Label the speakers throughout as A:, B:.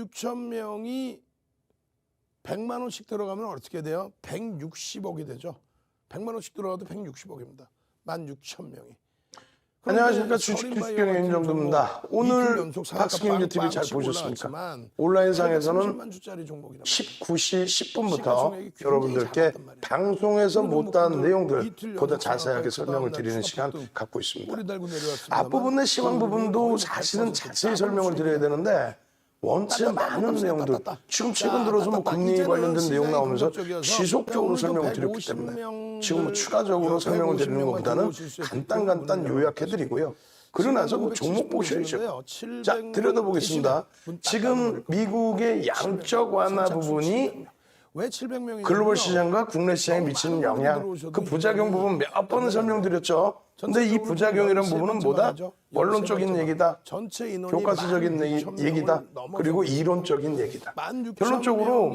A: 6천 명이 100만 원씩 들어가면 어떻게 돼요? 160억이 되죠. 100만 원씩 들어가도 160억입니다. 16,000명이.
B: 안녕하십니까. 주식경의 윤정도입니다. 오늘 박스경제TV 잘 보셨습니까? 온라인상에서는 19시 10분부터 여러분들께 방송에서 못다한 내용들 보다 자세하게 설명을 드리는 시간 갖고 있습니다. 앞부분의 시황 부분도 사실은 자세히 설명을 드려야 되는데 원체 많은 내용들, 지금 최근 들어서 뭐 금리 관련된 내용 나오면서 지속적으로 설명을 드렸기 때문에 지금 뭐 추가적으로 설명을 드리는 것보다는 간단 요약해드리고요. 그러고 나서 그 종목 보셔야죠. 자, 들여다보겠습니다. 지금 미국의 양적 완화 부분이 글로벌 시장과 국내 시장에 미치는 영향, 그 부작용 부분 몇 번을 설명드렸죠. 근데 이 부작용이라는 부분은 뭐다? 원론적인 얘기다, 교과서적인 얘기다, 그리고 이론적인 얘기다. 결론적으로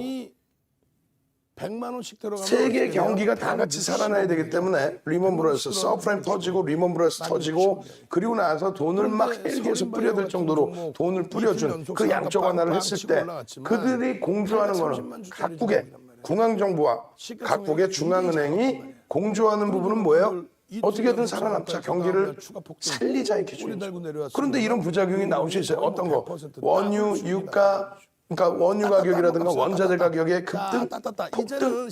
B: 세계 경기가 다 같이 살아나야 되기 때문에 리먼 브러스, 서프라임 터지고 리먼 브러스 터지고 그리고 나서 돈을 막 헬기에서 뿌려댈 정도로 돈을 뿌려준 그 양적 완화를 했을 때 그들이 공조하는 거는 각국의 중앙정부와 각국의 중앙은행이 공조하는 부분은 뭐예요? 어떻게든 살아남자, 경기를 살리자 이 기준이죠. 그런데 이런 부작용이 나올 수 있어요. 어떤 거? 원유, 유가, 그러니까 원유 가격이라든가 원자재 가격의 급등, 폭등,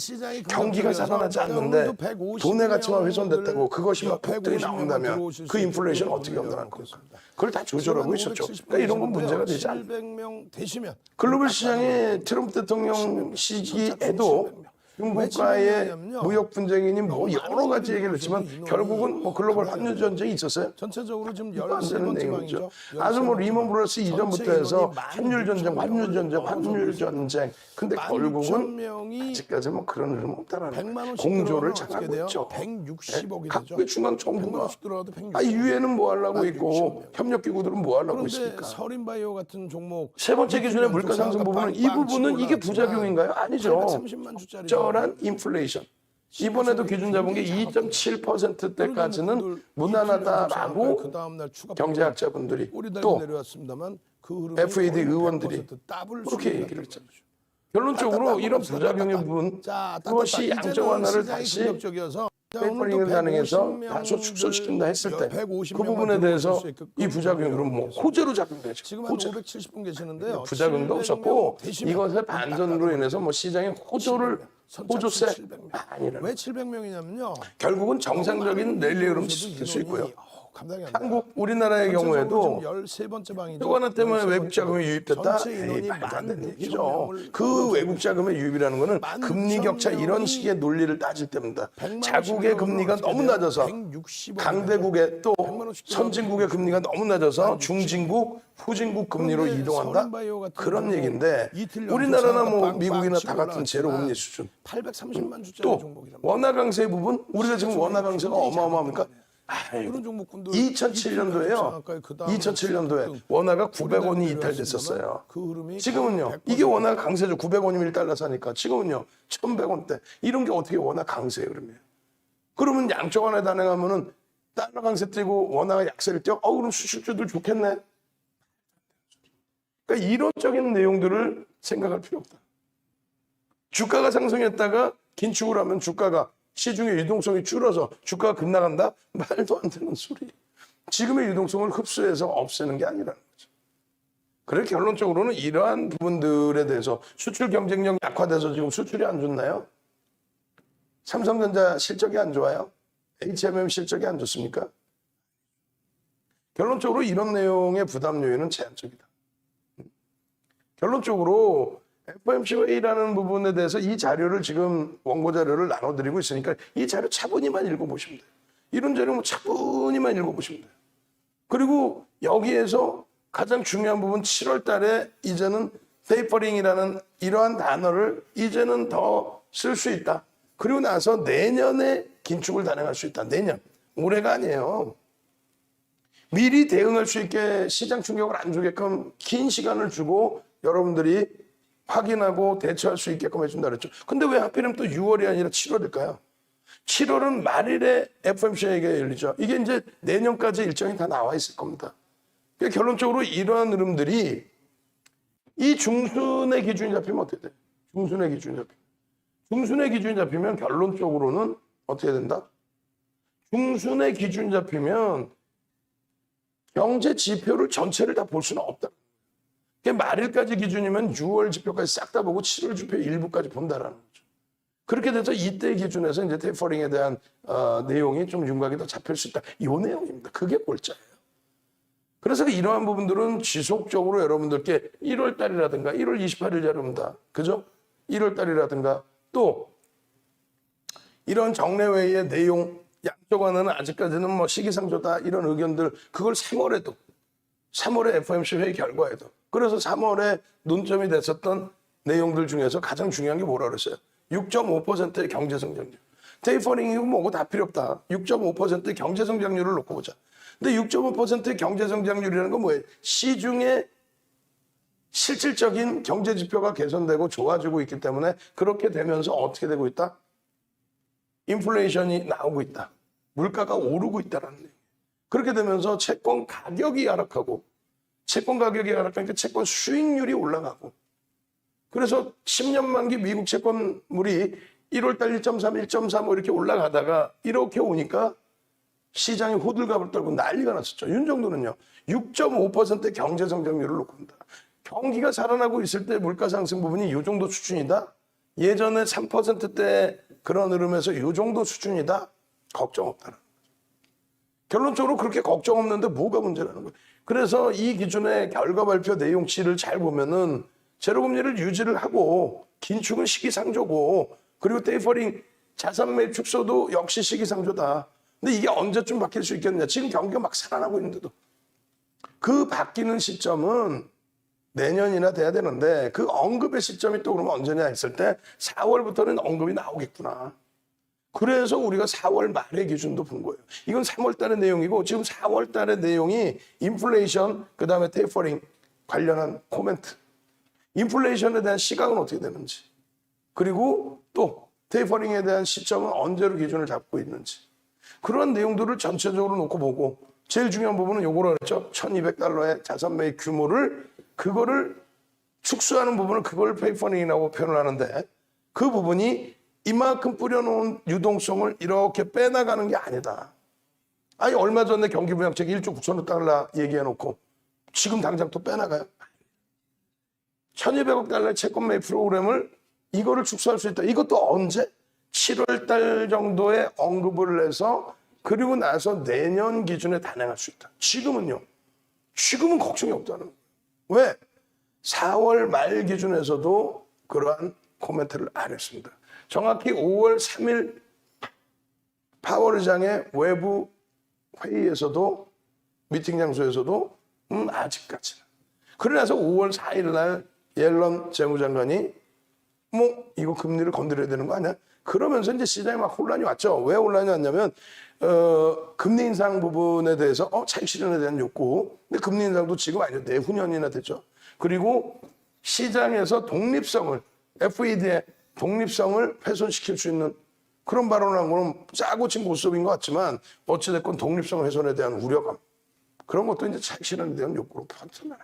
B: 경기가 살아나지 않는데 돈의 가치만 훼손됐다고 그것이 막 폭등이 나온다면 그 인플레이션 어떻게 감당할 겁니까? 그걸 다 조절하고 있었죠. 그러니까 이런 건 문제가 되지 않아요. 글로벌 시장의 트럼프 대통령 시기에도 중국과의 무역 분쟁이니 뭐 여러 가지 얘기를 했지만 결국은 뭐 글로벌 환율 전쟁이 있었어요.
A: 전체적으로 지금
B: 안 되는 내용이죠. 아주 뭐 리먼 브러스 이전부터 해서 환율 전쟁. 근데 결국은 아직까지 뭐 그런 흐름 없다라는 공조를 잘하고 있죠.
A: 160억이
B: 각국의 중앙 정부가 유엔은 뭐 하려고 있고 협력기구들은 뭐 하려고 있습니까?
A: 서린바이오 같은 종목
B: 세 번째 기준의 물가 상승 부분은 이 부분은 이게 부작용인가요? 아니죠. 적절한 인플레이션. 이번에도 기준 잡은 게 2.7%대까지는 무난하다라고 경제학자분들이 또 FED 의원들이 그렇게 얘기를 했잖아요. 결론적으로 이런 부작용의 부분 그것이 양적 완화를 다시 페이퍼링을 가능해서 다소 축소시킨다 했을 때 그 부분에 대해서 이 부작용으로 뭐 호재로 작용되죠.
A: 지금 한 570분 계시는데요.
B: 부작용도 없었고 이것의 반전으로 인해서 뭐 시장의 호조세 아니라는.
A: 왜 700명이냐면요.
B: 결국은 정상적인 랠리 흐름 지속될 수 있고요. 한국 우리나라의 경우에도 또 하나 때문에 외국 자금이 유입됐다. 말도 안 되는 얘기죠. 그 외국 자금의 유입이라는 거는 금리 격차 이런 식의 논리를 따질 때입니다. 자국의 금리가 너무 낮아서 강대국의 또 선진국의 금리가 너무 낮아서 중진국, 후진국 금리로 이동한다. 그런 얘기인데 우리나라나 뭐 미국이나 다 같은 제로 금리 수준.
A: 830만 주짜리
B: 또
A: 종목이란
B: 원화 강세 부분 우리가 지금 원화 강세가 어마어마합니까? 2007년도에요. 2007년도에 원화가 900원이 이탈됐었어요. 지금은요. 이게 원화 강세죠. 900원이면 1달러 사니까. 지금은요. 1100원대. 이런 게 어떻게 원화 강세예요, 그러면? 그러면 양적 완화 단행하면은 달러 강세 뛰고 원화가 약세를 띄어. 그럼 수출주들 좋겠네. 그러니까 이론적인 내용들을 생각할 필요 없다. 주가가 상승했다가 긴축을 하면 주가가 시중의 유동성이 줄어서 주가가 급락한다? 말도 안 되는 소리. 지금의 유동성을 흡수해서 없애는 게 아니라는 거죠. 그래서 결론적으로는 이러한 부분들에 대해서 수출 경쟁력 약화돼서 지금 수출이 안 좋나요? 삼성전자 실적이 안 좋아요? HMM 실적이 안 좋습니까? 결론적으로 이런 내용의 부담 요인은 제한적이다. 결론적으로 FOMC라는 부분에 대해서 이 자료를 지금 원고 자료를 나눠드리고 있으니까 이 자료 차분히만 읽어보시면 돼요. 이런 자료 뭐 차분히만 읽어보시면 돼요. 그리고 여기에서 가장 중요한 부분 7월 달에 이제는 테이퍼링이라는 이러한 단어를 이제는 더 쓸 수 있다. 그리고 나서 내년에 긴축을 단행할 수 있다. 내년. 올해가 아니에요. 미리 대응할 수 있게 시장 충격을 안 주게끔 긴 시간을 주고 여러분들이 확인하고 대처할 수 있게끔 해준다 그랬죠. 근데 왜 하필이면 또 6월이 아니라 7월일까요? 7월은 말일에 FOMC가 열리죠. 이게 이제 내년까지 일정이 다 나와 있을 겁니다. 그러니까 결론적으로 이러한 흐름들이 이 중순의 기준이 잡히면 어떻게 돼? 중순의 기준이 잡히면. 중순의 기준이 잡히면 결론적으로는 어떻게 된다? 중순의 기준이 잡히면 경제 지표를 전체를 다 볼 수는 없다. 말일까지 기준이면 6월 지표까지 싹 다 보고 7월 지표 일부까지 본다라는 거죠. 그렇게 돼서 이때 기준에서 이제 테이퍼링에 대한 내용이 좀 윤곽이 더 잡힐 수 있다. 이 내용입니다. 그게 골자예요. 그래서 이러한 부분들은 지속적으로 여러분들께 1월 달이라든가 1월 28일 여러분다. 그죠? 1월 달이라든가 또 이런 정례회의의 내용 양쪽 하나는 아직까지는 뭐 시기상조다 이런 의견들 그걸 3월에 FOMC 회의 결과에도 그래서 3월에 논점이 됐었던 내용들 중에서 가장 중요한 게 뭐라 그랬어요? 6.5%의 경제성장률. 테이퍼링이고 뭐고 다 필요 없다. 6.5%의 경제성장률을 놓고 보자. 근데 6.5%의 경제성장률이라는 건 뭐예요? 시중에 실질적인 경제지표가 개선되고 좋아지고 있기 때문에 그렇게 되면서 어떻게 되고 있다? 인플레이션이 나오고 있다. 물가가 오르고 있다는 얘기예요. 그렇게 되면서 채권 가격이 하락하고 채권 가격이 하락하니까 채권 수익률이 올라가고 그래서 10년 만기 미국 채권물이 1월 달 1.3, 1.3 이렇게 올라가다가 이렇게 오니까 시장이 호들갑을 떨고 난리가 났었죠. 윤 정도는요. 6.5%의 경제 성장률을 놓고 본다. 경기가 살아나고 있을 때 물가 상승 부분이 이 정도 수준이다. 예전에 3%대 그런 흐름에서 이 정도 수준이다. 걱정 없다는 거죠. 결론적으로 그렇게 걱정 없는데 뭐가 문제라는 거예요. 그래서 이 기준의 결과 발표 내용치를 잘 보면은 제로금리를 유지를 하고 긴축은 시기상조고 그리고 테이퍼링 자산 매입 축소도 역시 시기상조다. 근데 이게 언제쯤 바뀔 수 있겠느냐. 지금 경기가 막 살아나고 있는데도. 그 바뀌는 시점은 내년이나 돼야 되는데 그 언급의 시점이 또 그러면 언제냐 했을 때 4월부터는 언급이 나오겠구나. 그래서 우리가 4월 말의 기준도 본 거예요. 이건 3월 달의 내용이고 지금 4월 달의 내용이 인플레이션 그다음에 테이퍼링 관련한 코멘트. 인플레이션에 대한 시각은 어떻게 되는지. 그리고 또 테이퍼링에 대한 시점은 언제로 기준을 잡고 있는지. 그런 내용들을 전체적으로 놓고 보고 제일 중요한 부분은 요거로 했죠. 1200달러의 자산 매입 규모를 그거를 축소하는 부분을 그걸 테이퍼링이라고 표현을 하는데 그 부분이 이만큼 뿌려놓은 유동성을 이렇게 빼나가는 게 아니다. 아니 얼마 전에 경기부양책이 1조 9천억 달러 얘기해놓고 지금 당장 또 빼나가요? 1200억 달러의 채권 매입 프로그램을 이거를 축소할 수 있다. 이것도 언제? 7월 달 정도에 언급을 해서 그리고 나서 내년 기준에 단행할 수 있다. 지금은요. 지금은 걱정이 없다는 거예요. 왜? 4월 말 기준에서도 그러한 코멘트를 안 했습니다. 정확히 5월 3일 파월 의장의 외부 회의에서도 미팅 장소에서도 아직까지는. 그러나서 5월 4일 날 옐런 재무장관이 뭐 이거 금리를 건드려야 되는 거 아니야? 그러면서 이제 시장에 막 혼란이 왔죠. 왜 혼란이 왔냐면 금리 인상 부분에 대해서 차익 실현에 대한 욕구. 근데 금리 인상도 지금 아니죠. 내후년이나 됐죠. 그리고 시장에서 독립성을 FED의 독립성을 훼손시킬 수 있는 그런 발언을 한 거는 짜고 친 모습인 것 같지만 어찌됐건 독립성 훼손에 대한 우려감 그런 것도 이제 차익 실현에 대한 욕구로 퍼졌잖아요.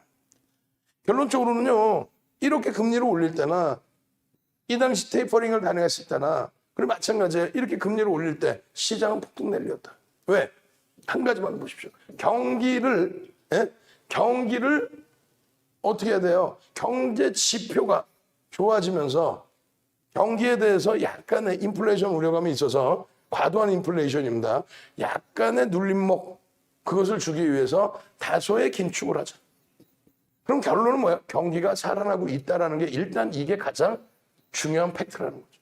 B: 결론적으로는요. 이렇게 금리를 올릴 때나 이 당시 테이퍼링을 단행했을 때나 그리고 마찬가지에 이렇게 금리를 올릴 때 시장은 폭등 내렸다. 왜? 한 가지만 보십시오. 경기를 어떻게 해야 돼요? 경제 지표가 좋아지면서 경기에 대해서 약간의 인플레이션 우려감이 있어서 과도한 인플레이션입니다. 약간의 눌림목 그것을 주기 위해서 다소의 긴축을 하자. 그럼 결론은 뭐야? 경기가 살아나고 있다는 게 일단 이게 가장 중요한 팩트라는 거죠.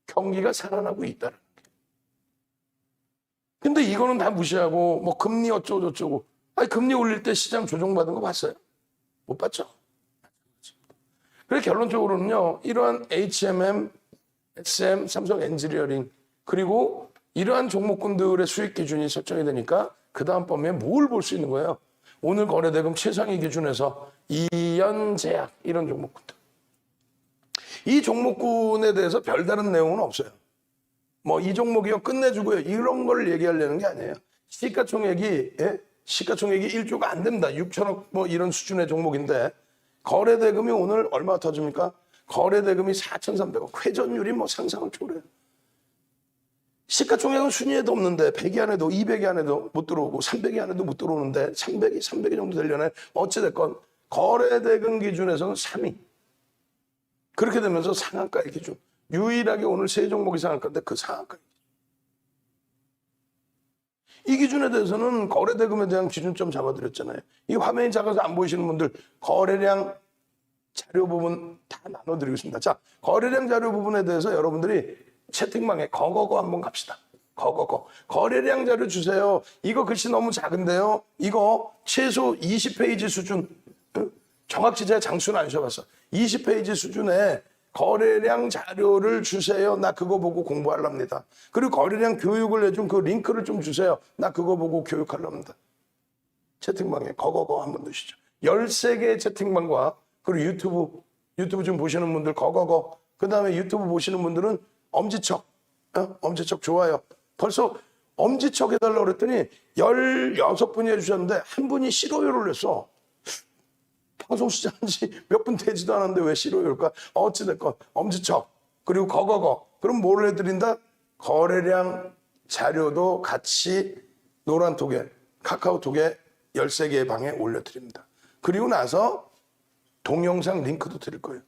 B: 경기가 살아나고 있다는 게. 근데 이거는 다 무시하고 뭐 금리 어쩌고 저쩌고. 아니 금리 올릴 때 시장 조정받은 거 봤어요? 못 봤죠? 그래서 결론적으로는요. 이러한 HMM, SM, 삼성 엔지니어링 그리고 이러한 종목군들의 수익 기준이 설정이 되니까 그 다음 범위에 뭘 볼 수 있는 거예요? 오늘 거래대금 최상위 기준에서 이연제약 이런 종목군들. 이 종목군에 대해서 별다른 내용은 없어요. 뭐 이 종목이요 끝내주고요 이런 걸 얘기하려는 게 아니에요. 시가총액이 1조가 안 됩니다. 6천억 뭐 이런 수준의 종목인데 거래대금이 오늘 얼마 터집니까? 거래대금이 4,300억. 회전율이 뭐 상상을 초월해요. 시가총액은 순위에도 없는데 100위 안에도 200위 안에도 못 들어오고 300위 안에도 못 들어오는데 300위 정도 되려나 어찌됐건 거래대금 기준에서는 3위. 그렇게 되면서 상한가의 기준. 유일하게 오늘 세 종목이 상한가인데 그 상한가. 이 기준에 대해서는 거래대금에 대한 기준점 잡아드렸잖아요. 이 화면이 작아서 안 보이시는 분들 거래량 자료 부분 다 나눠드리겠습니다. 자, 거래량 자료 부분에 대해서 여러분들이 채팅방에 거거거 한번 갑시다. 거거거. 거래량 자료 주세요. 이거 글씨 너무 작은데요. 이거 최소 20페이지 수준. 정확히 제가 장수는 안 쉬어봤어. 20페이지 수준의 거래량 자료를 주세요. 나 그거 보고 공부하랍니다. 그리고 거래량 교육을 해준 그 링크를 좀 주세요. 나 그거 보고 교육하랍니다. 채팅방에 거거거 한번 넣으시죠. 13개의 채팅방과 그리고 유튜브 좀 보시는 분들 거거거. 그 다음에 유튜브 보시는 분들은 엄지척. 엄지척 좋아요. 벌써 엄지척 해달라고 그랬더니 16분이 해주셨는데 한 분이 싫어요를 했어. 방송 시작한 지 몇 분 되지도 않았는데 왜 싫어요일까? 어찌됐건 엄지척 그리고 거거거. 그럼 뭘 해드린다? 거래량 자료도 같이 노란톡에 카카오톡에 13개의 방에 올려드립니다. 그리고 나서 동영상 링크도 드릴 거예요.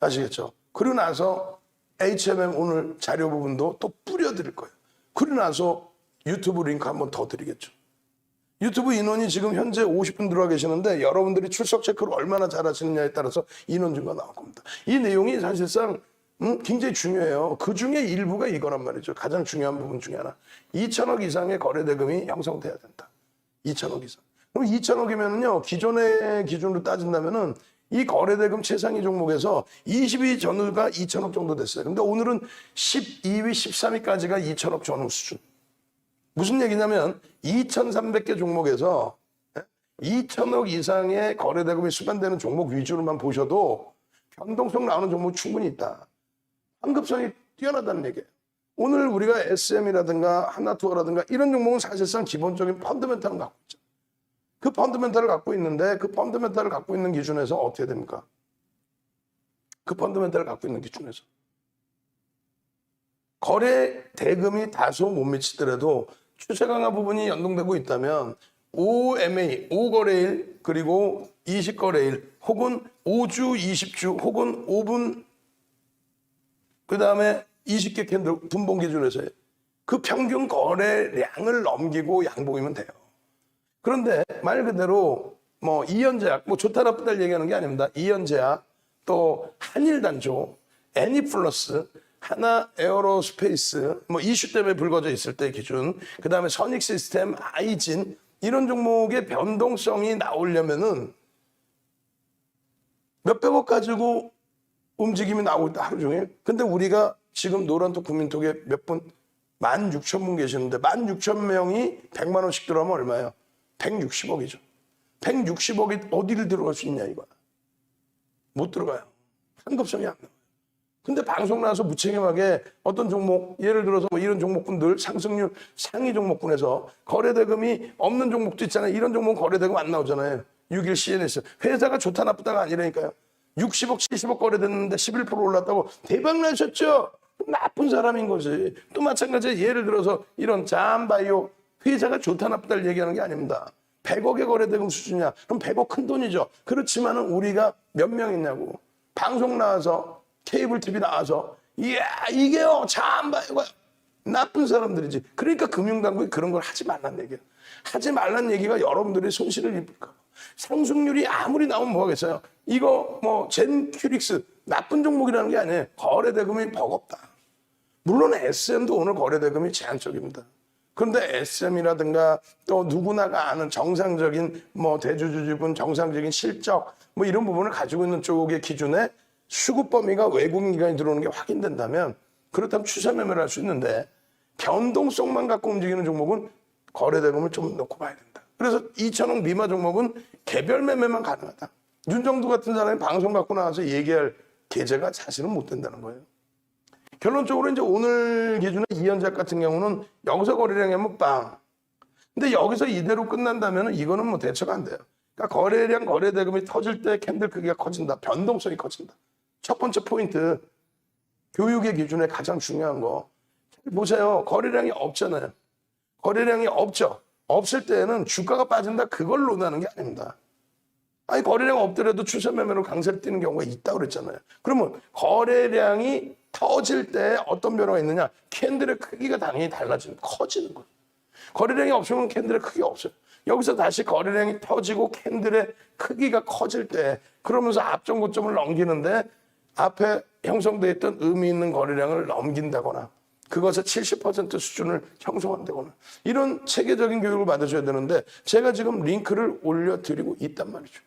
B: 아시겠죠? 그리고 나서 HMM 오늘 자료 부분도 또 뿌려드릴 거예요. 그리고 나서 유튜브 링크 한번 더 드리겠죠. 유튜브 인원이 지금 현재 50분 들어와 계시는데 여러분들이 출석 체크를 얼마나 잘하시느냐에 따라서 인원 증가 나올 겁니다. 이 내용이 사실상 굉장히 중요해요. 그 중에 일부가 이거란 말이죠. 가장 중요한 부분 중에 하나. 2천억 이상의 거래대금이 형성돼야 된다. 2천억 이상. 그럼 2천억이면은요, 기존의 기준으로 따진다면은 이 거래대금 최상위 종목에서 20위 전후가 2천억 정도 됐어요. 근데 오늘은 12위, 13위까지가 2천억 전후 수준. 무슨 얘기냐면 2,300개 종목에서 2천억 이상의 거래대금이 수반되는 종목 위주로만 보셔도 변동성 나오는 종목이 충분히 있다. 환급성이 뛰어나다는 얘기예요. 오늘 우리가 SM이라든가 하나투어라든가 이런 종목은 사실상 기본적인 펀더멘탈을 갖고 있죠. 그 펀더멘탈을 갖고 있는데 그 펀더멘탈을 갖고 있는 기준에서 어떻게 됩니까? 그 펀더멘탈을 갖고 있는 기준에서 거래 대금이 다소 못 미치더라도 추세 강화 부분이 연동되고 있다면 5MA, 5거래일 그리고 20거래일 혹은 5주, 20주 혹은 5분 그 다음에 20개 캔들 분봉 기준에서의 그 평균 거래량을 넘기고 양봉이면 돼요. 그런데 말 그대로 뭐 이현제약, 뭐 좋다 나쁘다 얘기하는 게 아닙니다. 이현제약, 또 한일단조, 애니플러스, 하나 에어로스페이스, 뭐 이슈 때문에 불거져 있을 때 기준, 그 다음에 선익시스템, 아이진 이런 종목의 변동성이 나오려면은 몇백억 가지고 움직임이 나오고 있다 하루 종일. 근데 우리가 지금 노란톡 국민톡에 몇 분, 16,000분 계시는데 16,000명이 100만 원씩 들어가면 얼마예요? 160억이죠. 160억이 어디를 들어갈 수 있냐 이거야. 못 들어가요. 환급성이 안 나와요. 근데 방송 나와서 무책임하게 어떤 종목, 예를 들어서 뭐 이런 종목분들 상승률 상위 종목군에서 거래대금이 없는 종목도 있잖아요. 이런 종목은 거래대금 안 나오잖아요. 6일 CNS. 회사가 좋다 나쁘다가 아니라니까요. 60억, 70억 거래됐는데 11% 올랐다고 대박 나셨죠? 나쁜 사람인 거지. 또 마찬가지로 예를 들어서 이런 자암바이오 회사가 좋다 나쁘다를 얘기하는 게 아닙니다. 100억의 거래대금 수준이야. 그럼 100억 큰 돈이죠. 그렇지만은 우리가 몇 명 있냐고. 방송 나와서 케이블 TV 나와서 이야 이게요 자암바이오가 나쁜 사람들이지. 그러니까 금융당국이 그런 걸 하지 말란 얘기예요. 하지 말란 얘기가 여러분들의 손실을 입을까. 상승률이 아무리 나오면 뭐하겠어요. 이거 뭐 젠큐릭스 나쁜 종목이라는 게 아니에요. 거래대금이 버겁다. 물론 SM도 오늘 거래대금이 제한적입니다. 그런데 SM이라든가 또 누구나가 아는 정상적인 뭐 대주주주분 정상적인 실적 뭐 이런 부분을 가지고 있는 쪽의 기준에 수급 범위가 외국인 기관이 들어오는 게 확인된다면 그렇다면 추세 매매를 할 수 있는데 변동성만 갖고 움직이는 종목은 거래대금을 좀 놓고 봐야 된다. 그래서 2천억 미만 종목은 개별 매매만 가능하다. 윤정두 같은 사람이 방송 갖고 나와서 얘기할 계제가 사실은 못 된다는 거예요. 결론적으로 이제 오늘 기준에 이현작 같은 경우는 여기서 거래량이 하면 빵. 근데 여기서 이대로 끝난다면 이거는 뭐 대처가 안 돼요. 그러니까 거래량, 거래대금이 터질 때 캔들 크기가 커진다. 변동성이 커진다. 첫 번째 포인트, 교육의 기준에 가장 중요한 거. 보세요. 거래량이 없잖아요. 거래량이 없죠. 없을 때는 주가가 빠진다. 그걸 논하는 게 아닙니다. 아니 거래량 없더라도 추세 매매로 강세를 띄는 경우가 있다고 그랬잖아요. 그러면 거래량이 터질 때 어떤 변화가 있느냐? 캔들의 크기가 당연히 달라지는, 커지는 거예요. 거래량이 없으면 캔들의 크기가 없어요. 여기서 다시 거래량이 터지고 캔들의 크기가 커질 때 그러면서 앞전 고점을 넘기는데 앞에 형성되어 있던 의미 있는 거래량을 넘긴다거나 그것의 70% 수준을 형성한다거나 이런 체계적인 교육을 받으셔야 되는데 제가 지금 링크를 올려드리고 있단 말이죠.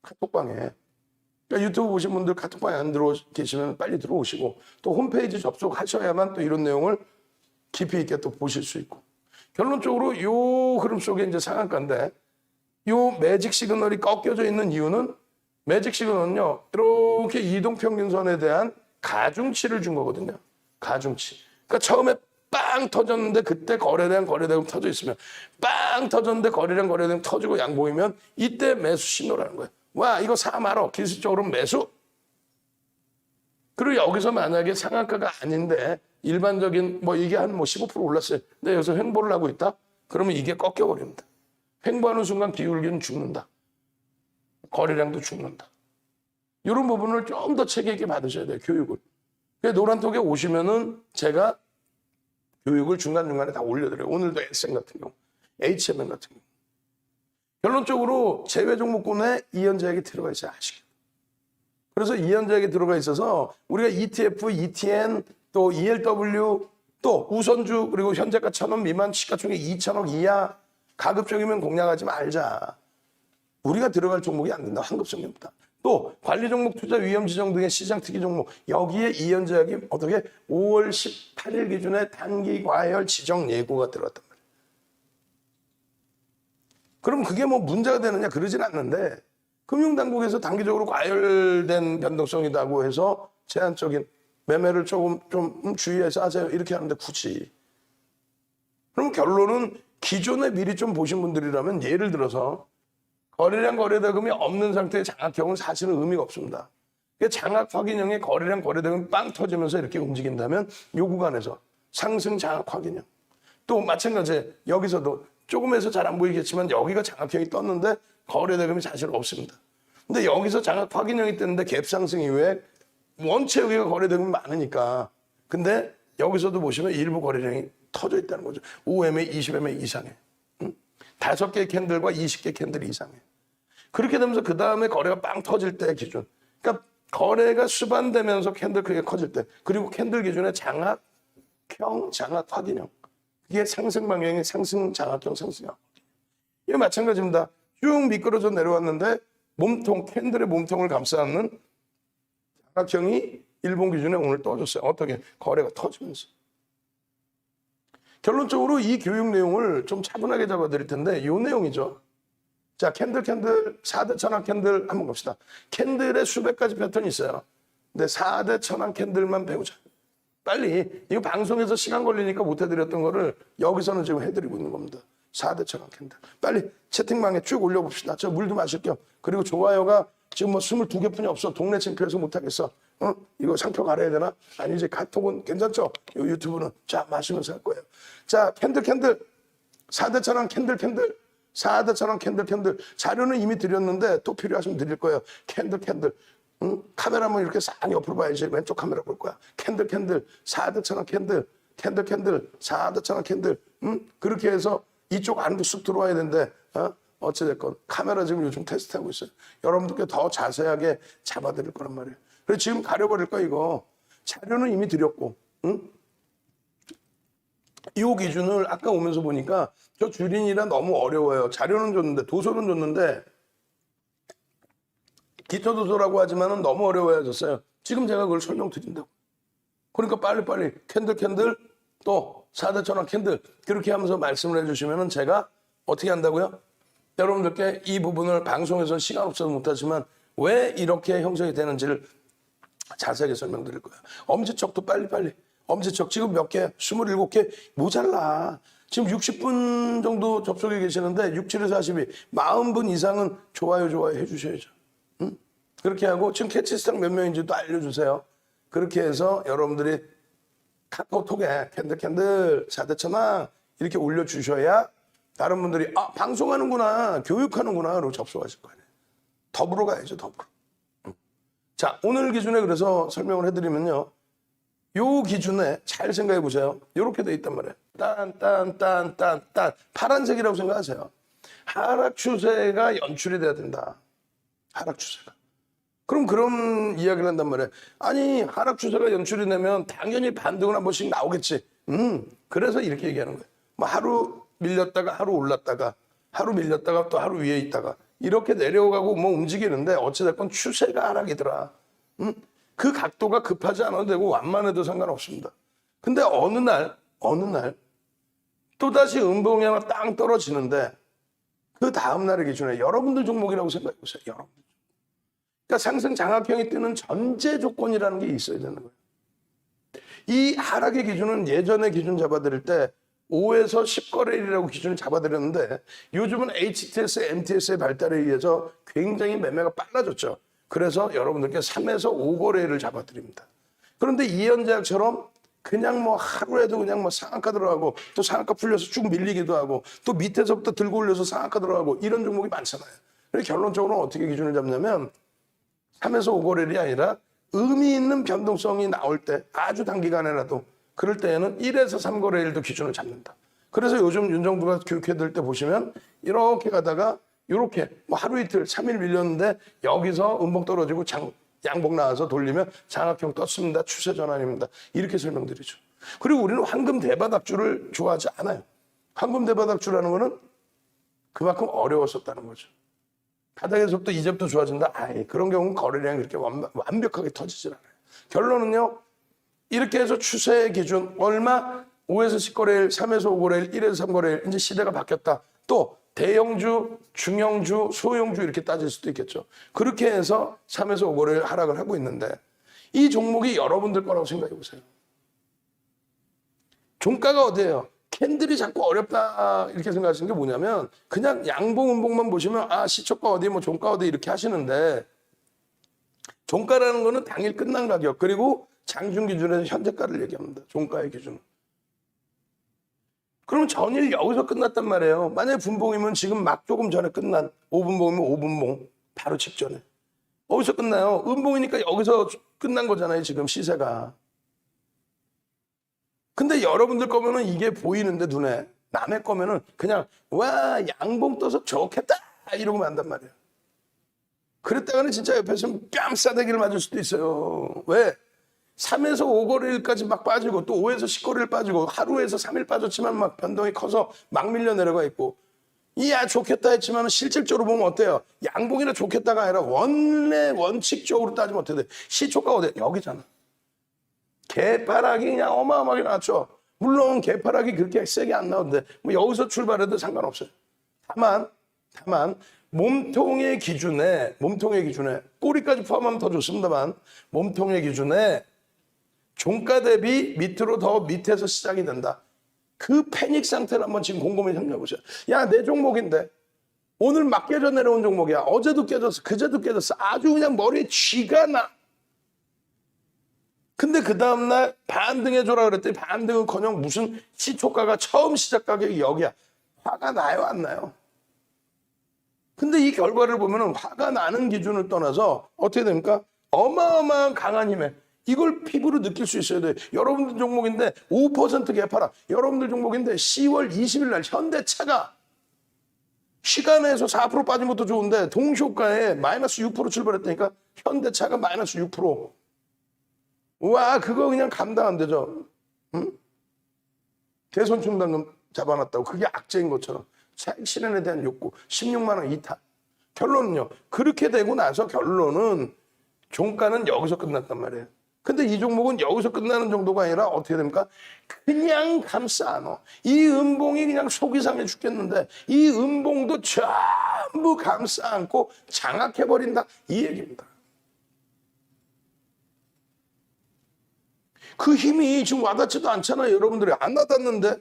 B: 카톡방에. 그러니까 유튜브 보신 분들 카톡방에 안 들어오 계시면 빨리 들어오시고 또 홈페이지 접속하셔야만 또 이런 내용을 깊이 있게 또 보실 수 있고 결론적으로 요 흐름 속에 이제 상한가인데 요 매직 시그널이 꺾여져 있는 이유는 매직 시그널은요 이렇게 이동평균선에 대한 가중치를 준 거거든요. 가중치. 그러니까 처음에 빵 터졌는데 그때 거래량 거래대금 터져 있으면 빵 터졌는데 거래량 거래대금 터지고 양보이면 이때 매수 신호라는 거예요. 와 이거 사 말어. 기술적으로 매수. 그리고 여기서 만약에 상한가가 아닌데 일반적인 뭐 이게 한 15% 올랐어요. 근데 여기서 횡보를 하고 있다? 그러면 이게 꺾여버립니다. 횡보하는 순간 기울기는 죽는다. 거래량도 죽는다. 이런 부분을 좀 더 체계 있게 받으셔야 돼요. 교육을. 노란톡에 오시면은 제가 교육을 중간중간에 다 올려드려요. 오늘도 SM 같은 경우, HMM 같은 경우. 결론적으로 제외 종목군에 이현제약이 들어가 있어야 아시겠죠. 그래서 이현제약이 들어가 있어서 우리가 ETF, ETN, 또 ELW, 또 우선주 그리고 현재가 1,000원 미만 시가총액 2,000억 이하 가급적이면 공략하지 말자. 우리가 들어갈 종목이 안 된다. 환급성이 없다. 또 관리 종목, 투자 위험 지정 등의 시장 특이 종목 여기에 이현제약이 어떻게 5월 18일 기준에 단기 과열 지정 예고가 들어왔단 말이에요. 그럼 그게 뭐 문제가 되느냐 그러진 않는데 금융당국에서 단기적으로 과열된 변동성이라고 해서 제한적인 매매를 조금 좀 주의해서 하세요 이렇게 하는데 굳이 그럼 결론은 기존에 미리 좀 보신 분들이라면 예를 들어서 거래량 거래대금이 없는 상태의 장악형은 사실은 의미가 없습니다. 장악 확인형의 거래량 거래대금이 빵 터지면서 이렇게 움직인다면 요 구간에서 상승 장악 확인형 또 마찬가지 여기서도 조금에서 잘 안 보이겠지만 여기가 장악형이 떴는데 거래대금이 사실 없습니다. 근데 여기서 장악 확인형이 뜨는데 갭상승 이후에 원체 여기가 거래대금이 많으니까 근데 여기서도 보시면 일부 거래량이 터져 있다는 거죠. 5MA, 20MA 이상에 5개의 캔들과 20개 캔들 이상에 그렇게 되면서 그 다음에 거래가 빵 터질 때 기준 그러니까 거래가 수반되면서 캔들 크기가 커질 때 그리고 캔들 기준의 장악형, 장악 확인형 이게 상승 방향의 상승 장악형, 상승형 이게 마찬가지입니다. 쭉 미끄러져 내려왔는데 몸통, 캔들의 몸통을 감싸는 장악형이 일본 기준에 오늘 떠졌어요. 어떻게? 거래가 터지면서. 결론적으로 이 교육 내용을 좀 차분하게 잡아드릴 텐데 이 내용이죠. 자, 캔들 4대 천왕 캔들 한번 봅시다. 캔들의 수백 가지 패턴이 있어요. 근데 4대 천왕 캔들만 배우자. 빨리 이거 방송에서 시간 걸리니까 못 해드렸던 거를 여기서는 지금 해드리고 있는 겁니다. 4대 천왕 캔들. 빨리 채팅방에 쭉 올려봅시다. 저 물도 마실 겸. 그리고 좋아요가 지금 뭐 22개뿐이 없어. 동네 챔피언에서 못하겠어. 이거 상표 갈아야 되나? 아니 이제 카톡은 괜찮죠? 요 유튜브는 자 마시면서 할 거예요. 자 캔들 4대 천왕 캔들 4대 천왕 캔들 자료는 이미 드렸는데 또 필요하시면 드릴 거예요. 캔들 카메라 한번 이렇게 싹 옆으로 봐야지 왼쪽 카메라 볼 거야. 캔들 4대 천왕 캔들 4대 천왕 캔들 그렇게 해서 이쪽 안으로 쑥 들어와야 되는데 어찌됐건 카메라 지금 요즘 테스트하고 있어요. 여러분들께 더 자세하게 잡아드릴 거란 말이에요. 그래서 지금 가려버릴 거 이거 자료는 이미 드렸고 이 기준을 아까 오면서 보니까 저 주린이라 너무 어려워요. 자료는 줬는데 도서는 줬는데 기초 도서라고 하지만은 너무 어려워졌어요. 지금 제가 그걸 설명드린다고. 그러니까 빨리빨리 캔들 또 4대 천왕 캔들 그렇게 하면서 말씀을 해주시면은 제가 어떻게 한다고요? 여러분들께 이 부분을 방송에서 시간 없어서 못하지만 왜 이렇게 형성이 되는지를 자세하게 설명드릴 거예요. 엄지척도 빨리빨리. 엄지척 지금 몇 개? 27개 모자라. 지금 60분 정도 접속해 계시는데 67에서 42, 40분 이상은 좋아요 해주셔야죠. 응? 그렇게 하고 지금 캐치스탁 몇 명인지도 알려주세요. 그렇게 해서 여러분들이 카카오톡에 캔들 4대 천왕 이렇게 올려주셔야 다른 분들이 방송하는구나, 교육하는구나 라고 접속하실 거 아니에요. 더불어 가야죠, 더불어. 자, 오늘 기준에 그래서 설명을 해드리면요. 요 기준에 잘 생각해 보세요. 이렇게 돼 있단 말이에요. 딴 파란색이라고 생각하세요. 하락 추세가 연출이 돼야 된다. 하락 추세가. 그럼 그런 이야기를 한단 말이에요. 아니, 하락 추세가 연출이 되면 당연히 반등은 한 번씩 나오겠지. 그래서 이렇게 얘기하는 거예요. 뭐 하루 밀렸다가 하루 올랐다가 하루 밀렸다가 또 하루 위에 있다가 이렇게 내려가고 뭐 움직이는데 어찌됐건 추세가 하락이더라. 그 각도가 급하지 않아도 되고 완만해도 상관없습니다. 근데 어느 날 또다시 음봉이 하나 땅 떨어지는데 그 다음 날의 기준에 여러분들 종목이라고 생각해 보세요. 여러분들. 그러니까 상승 장악형이 뜨는 전제 조건이라는 게 있어야 되는 거예요. 이 하락의 기준은 예전에 기준 잡아드릴 때 5에서 10거래일이라고 기준을 잡아드렸는데 요즘은 HTS, MTS의 발달에 의해서 굉장히 매매가 빨라졌죠. 그래서 여러분들께 3에서 5거래일을 잡아드립니다. 그런데 이현제약처럼 그냥 뭐 하루에도 그냥 뭐 상한가 들어가고 또 상한가 풀려서 쭉 밀리기도 하고 또 밑에서부터 들고 올려서 상한가 들어가고 이런 종목이 많잖아요. 그래서 결론적으로 어떻게 기준을 잡냐면 3에서 5거래일이 아니라 의미 있는 변동성이 나올 때 아주 단기간에라도 그럴 때에는 1에서 3거래일도 기준을 잡는다. 그래서 요즘 윤정부가 교육해드릴 때 보시면 이렇게 가다가 이렇게 뭐 하루 이틀 3일 밀렸는데 여기서 음봉 떨어지고 양봉 나와서 돌리면 장악형 떴습니다. 추세 전환입니다. 이렇게 설명드리죠. 그리고 우리는 황금 대바닥주를 좋아하지 않아요. 황금 대바닥주라는 거는 그만큼 어려웠었다는 거죠. 바닥에서부터 이제부터 좋아진다? 그런 경우는 거래량이 그렇게 완벽하게 터지질 않아요. 결론은요. 이렇게 해서 추세의 기준 얼마? 5에서 10거래일, 3에서 5거래일, 1에서 3거래일. 이제 시대가 바뀌었다. 또 대형주, 중형주, 소형주 이렇게 따질 수도 있겠죠. 그렇게 해서 3에서 5거래일 하락을 하고 있는데 이 종목이 여러분들 거라고 생각해 보세요. 종가가 어디예요? 캔들이 자꾸 어렵다 이렇게 생각하시는 게 뭐냐면 그냥 양봉, 음봉만 보시면 시초가 어디, 뭐 종가 어디 이렇게 하시는데 종가라는 거는 당일 끝난 가격 그리고 장중 기준에서 현재가를 얘기합니다. 종가의 기준. 그러면 전일 여기서 끝났단 말이에요. 만약에 분봉이면 지금 막 조금 전에 끝난 5분봉이면 5분봉 바로 직전에. 어디서 끝나요? 음봉이니까 여기서 끝난 거잖아요. 지금 시세가. 근데 여러분들 거면은 이게 보이는데 눈에 남의 거면은 그냥 와 양봉 떠서 좋겠다 이러고 만단 말이에요. 그랬다가는 진짜 옆에서 뺨싸대기를 맞을 수도 있어요. 왜? 3에서 5거래일까지 막 빠지고 또 5에서 10거래일 빠지고 하루에서 3일 빠졌지만 막 변동이 커서 막 밀려 내려가 있고 이야 좋겠다 했지만 실질적으로 보면 어때요? 양봉이나 좋겠다가 아니라 원칙적으로 따지면 어떻게 돼? 시초가 어디야? 여기잖아. 개파락이 그냥 어마어마하게 나왔죠. 물론 개파락이 그렇게 세게 안 나오는데 뭐 여기서 출발해도 상관없어요. 다만 몸통의 기준에 꼬리까지 포함하면 더 좋습니다만 몸통의 기준에 종가 대비 밑으로 더 밑에서 시작이 된다. 그 패닉 상태를 한번 지금 곰곰이 생각해보세요. 야, 내 종목인데 오늘 막 깨져 내려온 종목이야. 어제도 깨졌어. 그제도 깨졌어. 아주 그냥 머리에 쥐가 나. 근데 그 다음날 반등해줘라 그랬더니 반등은커녕 무슨 시초가가 처음 시작 가격이 여기야. 화가 나요, 안 나요? 근데 이 결과를 보면 화가 나는 기준을 떠나서 어떻게 됩니까? 어마어마한 강한 힘에 이걸 피부로 느낄 수 있어야 돼요. 여러분들 종목인데 5% 개파락. 여러분들 종목인데 10월 20일 날 현대차가 시간에서 4% 빠진 것도 좋은데 동시효과에 마이너스 6% 출발했다니까 현대차가 마이너스 6%. 와 그거 그냥 감당 안 되죠. 응? 개손 충당금 잡아놨다고 그게 악재인 것처럼 차익 실현에 대한 욕구 16만 원 이탈. 결론은요. 그렇게 되고 나서 결론은 종가는 여기서 끝났단 말이에요. 근데 이 종목은 여기서 끝나는 정도가 아니라 어떻게 됩니까? 그냥 감싸 안어. 이 음봉이 그냥 속이 상해 죽겠는데 이 음봉도 전부 감싸 안고 장악해버린다. 이 얘기입니다. 그 힘이 지금 와닿지도 않잖아요. 여러분들이 안 와닿는데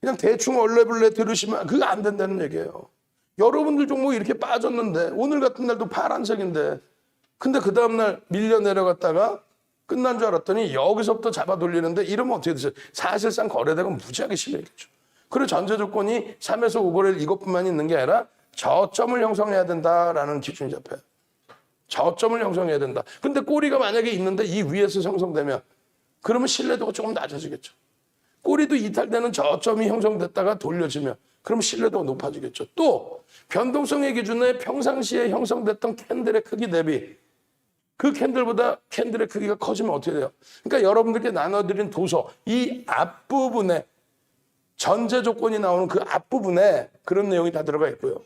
B: 그냥 대충 얼레벌레 들으시면 그거 안 된다는 얘기예요. 여러분들 종목이 이렇게 빠졌는데 오늘 같은 날도 파란색인데 근데 그 다음날 밀려 내려갔다가 끝난 줄 알았더니 여기서부터 잡아 돌리는데 이러면 어떻게 되세요? 사실상 거래대가 무지하게 실리겠죠. 그리고 전제 조건이 3에서 5거래일 이것뿐만 있는 게 아니라 저점을 형성해야 된다라는 기준이 잡혀요. 저점을 형성해야 된다. 근데 꼬리가 만약에 있는데 이 위에서 형성되면 그러면 신뢰도가 조금 낮아지겠죠. 꼬리도 이탈되는 저점이 형성됐다가 돌려지면 그럼 신뢰도가 높아지겠죠. 또 변동성의 기준에 평상시에 형성됐던 캔들의 크기 대비 그 캔들보다 캔들의 크기가 커지면 어떻게 돼요? 그러니까 여러분들께 나눠드린 도서 이 앞부분에 전제 조건이 나오는 그 앞부분에 그런 내용이 다 들어가 있고요.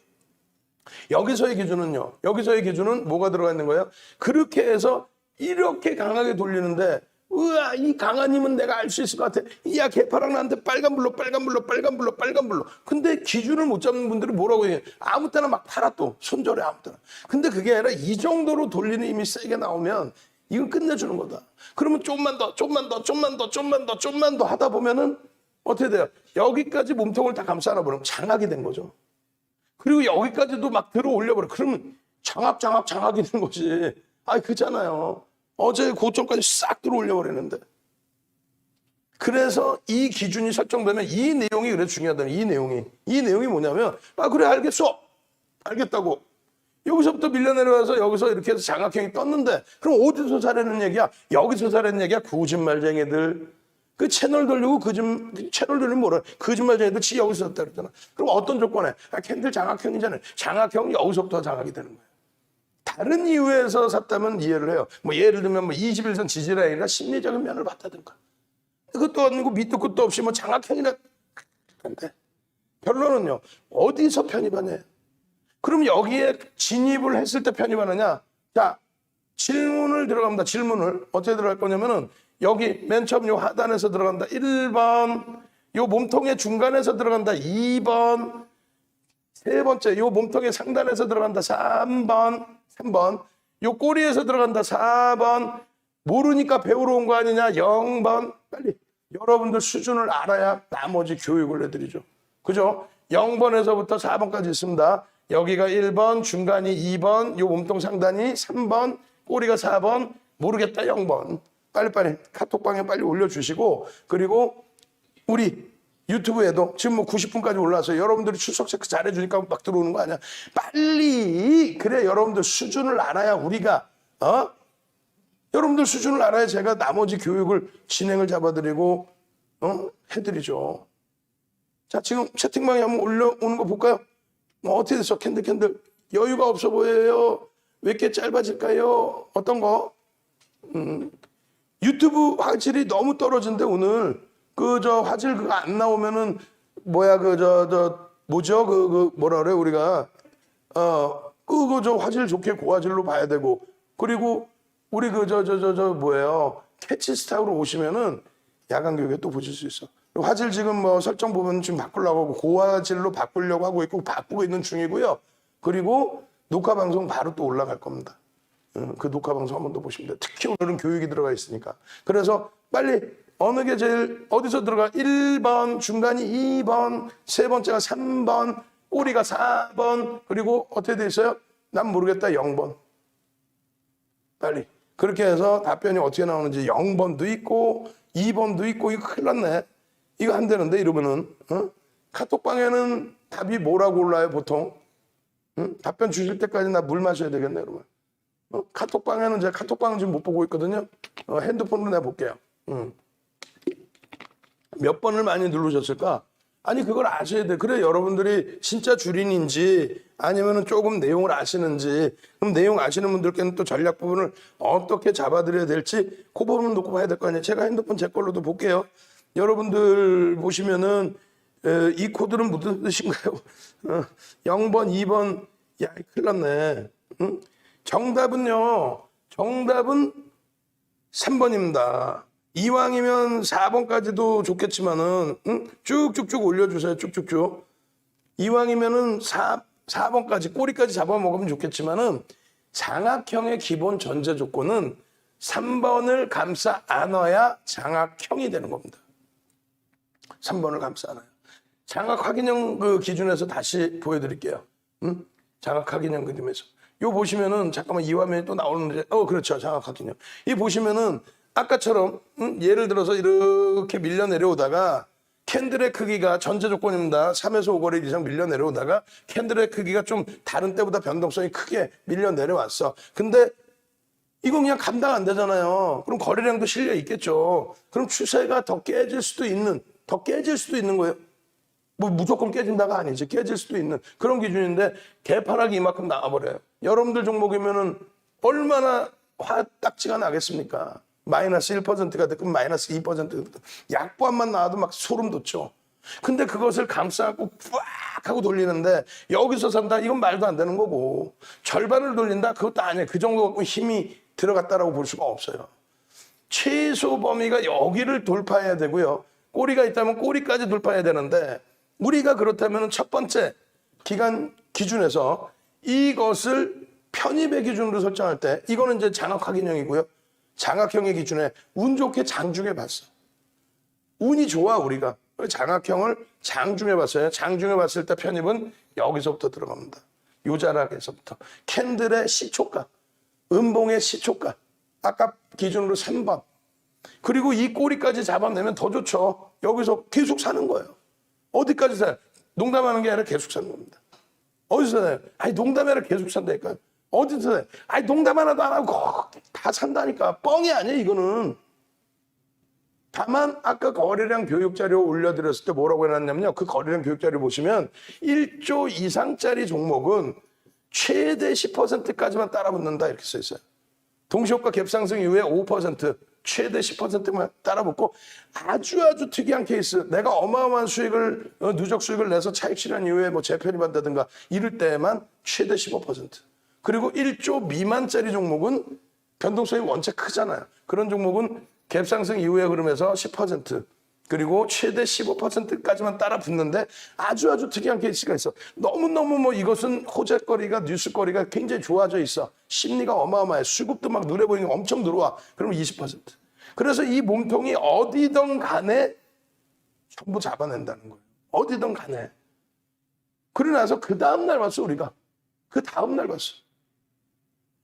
B: 여기서의 기준은요. 여기서의 기준은 뭐가 들어가 있는 거예요? 그렇게 해서 이렇게 강하게 돌리는데 우와 이 강한 힘은 내가 알 수 있을 것 같아. 야 개파랑 나한테 빨간불로 빨간불로 빨간불로 빨간불로. 근데 기준을 못 잡는 분들이 뭐라고 해요? 아무 때나 막 팔아 또 손절해 아무 때나. 근데 그게 아니라 이 정도로 돌리는 힘이 세게 나오면 이건 끝내주는 거다. 그러면 좀만 더 하다 보면은 어떻게 돼요? 여기까지 몸통을 다 감싸나 버리면 장악이 된 거죠. 그리고 여기까지도 막 들어 올려버려. 그러면 장악이 된 거지. 아이 그잖아요. 어제 고점까지 싹 들어 올려버리는데. 그래서 이 기준이 설정되면 이 내용이 그래 중요하다. 이 내용이 뭐냐면 그래 알겠어. 알겠다고. 여기서부터 밀려 내려와서 여기서 이렇게 해서 장악형이 떴는데 그럼 어디서 사려는 얘기야? 여기서 사려는 얘기야? 거짓말쟁이들. 그 채널 돌리고 채널 돌리면 뭐라 거짓말쟁이들 지 여기서 샀다 그랬잖아. 그럼 어떤 조건에? 캔들 장악형이잖아요. 장악형이 여기서부터 장악이 되는 거예요. 다른 이유에서 샀다면 이해를 해요. 뭐 예를 들면 뭐 21선 지지라인이나 심리적인 면을 봤다든가. 그것도 아니고 밑도 끝도 없이 뭐 장악형이나 한데 결론은요. 어디서 편입하냐? 그럼 여기에 진입을 했을 때 편입하느냐? 자, 질문을 들어갑니다. 질문을 어떻게 들어갈 거냐면은 여기 맨 처음 요 하단에서 들어간다. 1번. 요 몸통의 중간에서 들어간다. 2번. 세 번째 요 몸통의 상단에서 들어간다. 3번. 요 꼬리에서 들어간다. 4번. 모르니까 배우러 온 거 아니냐. 0번. 빨리 여러분들 수준을 알아야 나머지 교육을 해드리죠. 그죠? 0번에서부터 4번까지 있습니다. 여기가 1번, 중간이 2번, 요 몸통 상단이 3번, 꼬리가 4번, 모르겠다 0번. 빨리빨리 카톡방에 빨리 올려주시고 그리고 우리 유튜브에도 지금 뭐 90분까지 올라와서 여러분들이 출석 체크 잘해주니까 막 들어오는 거 아니야. 빨리 그래 여러분들 수준을 알아야 우리가 여러분들 수준을 알아야 제가 나머지 교육을 진행을 잡아드리고 해드리죠. 자 지금 채팅방에 한번 올려오는 거 볼까요? 어떻게 됐어? 캔들 여유가 없어 보여요. 왜 이렇게 짧아질까요? 어떤 거? 유튜브 화질이 너무 떨어진데 오늘 화질 그거 안 나오면은 뭐야 뭐죠 뭐라 그래 우리가 화질 좋게 고화질로 봐야 되고 그리고 우리 뭐예요 캐치스타로 오시면은 야간 교육에 또 보실 수 있어. 화질 지금 뭐 설정 부분 지금 바꾸려고 하고 고화질로 바꾸려고 하고 있고 바꾸고 있는 중이고요. 그리고 녹화 방송 바로 또 올라갈 겁니다. 그 녹화 방송 한 번 더 보시면 돼요. 특히 오늘은 교육이 들어가 있으니까. 그래서 빨리 어느 게 제일 어디서 들어가? 1번, 중간이 2번, 세 번째가 3번, 꼬리가 4번, 그리고 어떻게 돼 있어요? 난 모르겠다 0번. 빨리. 그렇게 해서 답변이 어떻게 나오는지 0번도 있고 2번도 있고 이거 큰일 났네. 이거 안 되는데 이러면은 카톡방에는 답이 뭐라고 올라요 보통? 답변 주실 때까지 나 물 마셔야 되겠네 여러분. 카톡방에는 제가 카톡방은 지금 못 보고 있거든요. 핸드폰으로 내가 볼게요. 몇 번을 많이 누르셨을까? 아니 그걸 아셔야 돼. 그래 여러분들이 진짜 주린인지 아니면은 조금 내용을 아시는지 그럼 내용 아시는 분들께는 또 전략 부분을 어떻게 잡아드려야 될지 그 부분 놓고 봐야 될 거 아니에요. 제가 핸드폰 제 걸로도 볼게요. 여러분들 보시면은 이 코드는 무슨 뜻인가요? 0번, 2번 야 큰일 났네. 정답은 3번입니다. 이왕이면 4번까지도 좋겠지만은 쭉쭉쭉 올려주세요. 쭉쭉쭉. 이왕이면은 4번까지 꼬리까지 잡아먹으면 좋겠지만은 장악형의 기본 전제 조건은 3번을 감싸 안아야 장악형이 되는 겁니다. 3번을 감싸 안아요. 장학 확인형 그 기준에서 다시 보여드릴게요. 장학 확인형 그림에서. 요 보시면은 잠깐만 이 화면이 또 나오는데 그렇죠. 장학 확인형. 이 보시면은 아까처럼 예를 들어서 이렇게 밀려 내려오다가 캔들의 크기가 전제 조건입니다. 3에서 5거리 이상 밀려 내려오다가 캔들의 크기가 좀 다른 때보다 변동성이 크게 밀려 내려왔어. 근데 이건 그냥 감당 안 되잖아요. 그럼 거래량도 실려 있겠죠. 그럼 추세가 더 깨질 수도 있는 거예요. 뭐 무조건 깨진다가 아니지. 깨질 수도 있는 그런 기준인데 개파락이 이만큼 나와버려요. 여러분들 종목이면은 얼마나 화딱지가 나겠습니까? 마이너스 1%가 됐건 마이너스 2%가 됐건 약보합만 나와도 막 소름 돋죠. 근데 그것을 감싸고 빡 하고 돌리는데 여기서 산다? 이건 말도 안 되는 거고 절반을 돌린다? 그것도 아니에요. 그 정도 갖고 힘이 들어갔다라고 볼 수가 없어요. 최소 범위가 여기를 돌파해야 되고요. 꼬리가 있다면 꼬리까지 돌파해야 되는데 우리가 그렇다면 첫 번째 기준에서 이것을 편입의 기준으로 설정할 때 이거는 이제 장학 확인형이고요. 장학형의 기준에 운 좋게 장중에 봤어. 운이 좋아 우리가. 장학형을 장중에 봤어요. 장중에 봤을 때 편입은 여기서부터 들어갑니다. 요 자락에서부터. 캔들의 시초가, 음봉의 시초가. 아까 기준으로 3번. 그리고 이 꼬리까지 잡아내면 더 좋죠. 여기서 계속 사는 거예요. 어디까지 사요? 농담하는 게 아니라 계속 사는 겁니다. 어디서 사요? 아니 농담이 아니라 계속 산다니까요. 어디서 사요? 아니 농담 하나도 안 하고 다 산다니까. 뻥이 아니에요 이거는. 다만 아까 거래량 교육자료 올려드렸을 때 뭐라고 해놨냐면요. 그 거래량 교육자료 보시면 1조 이상짜리 종목은 최대 10%까지만 따라붙는다 이렇게 써 있어요. 동시효과 갭상승 이후에 5%, 최대 10%만 따라붙고 아주 특이한 케이스. 내가 어마어마한 수익을 누적 수익을 내서 차익 실현 이후에 뭐 재편입한다든가 이럴 때만 최대 15%. 그리고 1조 미만짜리 종목은 변동성이 원체 크잖아요. 그런 종목은 갭상승 이후에 흐름에서 10% 그리고 최대 15%까지만 따라 붙는데 아주 특이한 케이스가 있어. 너무너무 뭐 이것은 호재거리가 뉴스거리가 굉장히 좋아져 있어. 심리가 어마어마해. 수급도 막 눈에 보이는 게 엄청 들어와. 그러면 20%. 그래서 이 몸통이 어디든 간에 전부 잡아낸다는 거예요. 어디든 간에. 그러고 나서 그 다음날 봤어 우리가. 그 다음날 봤어.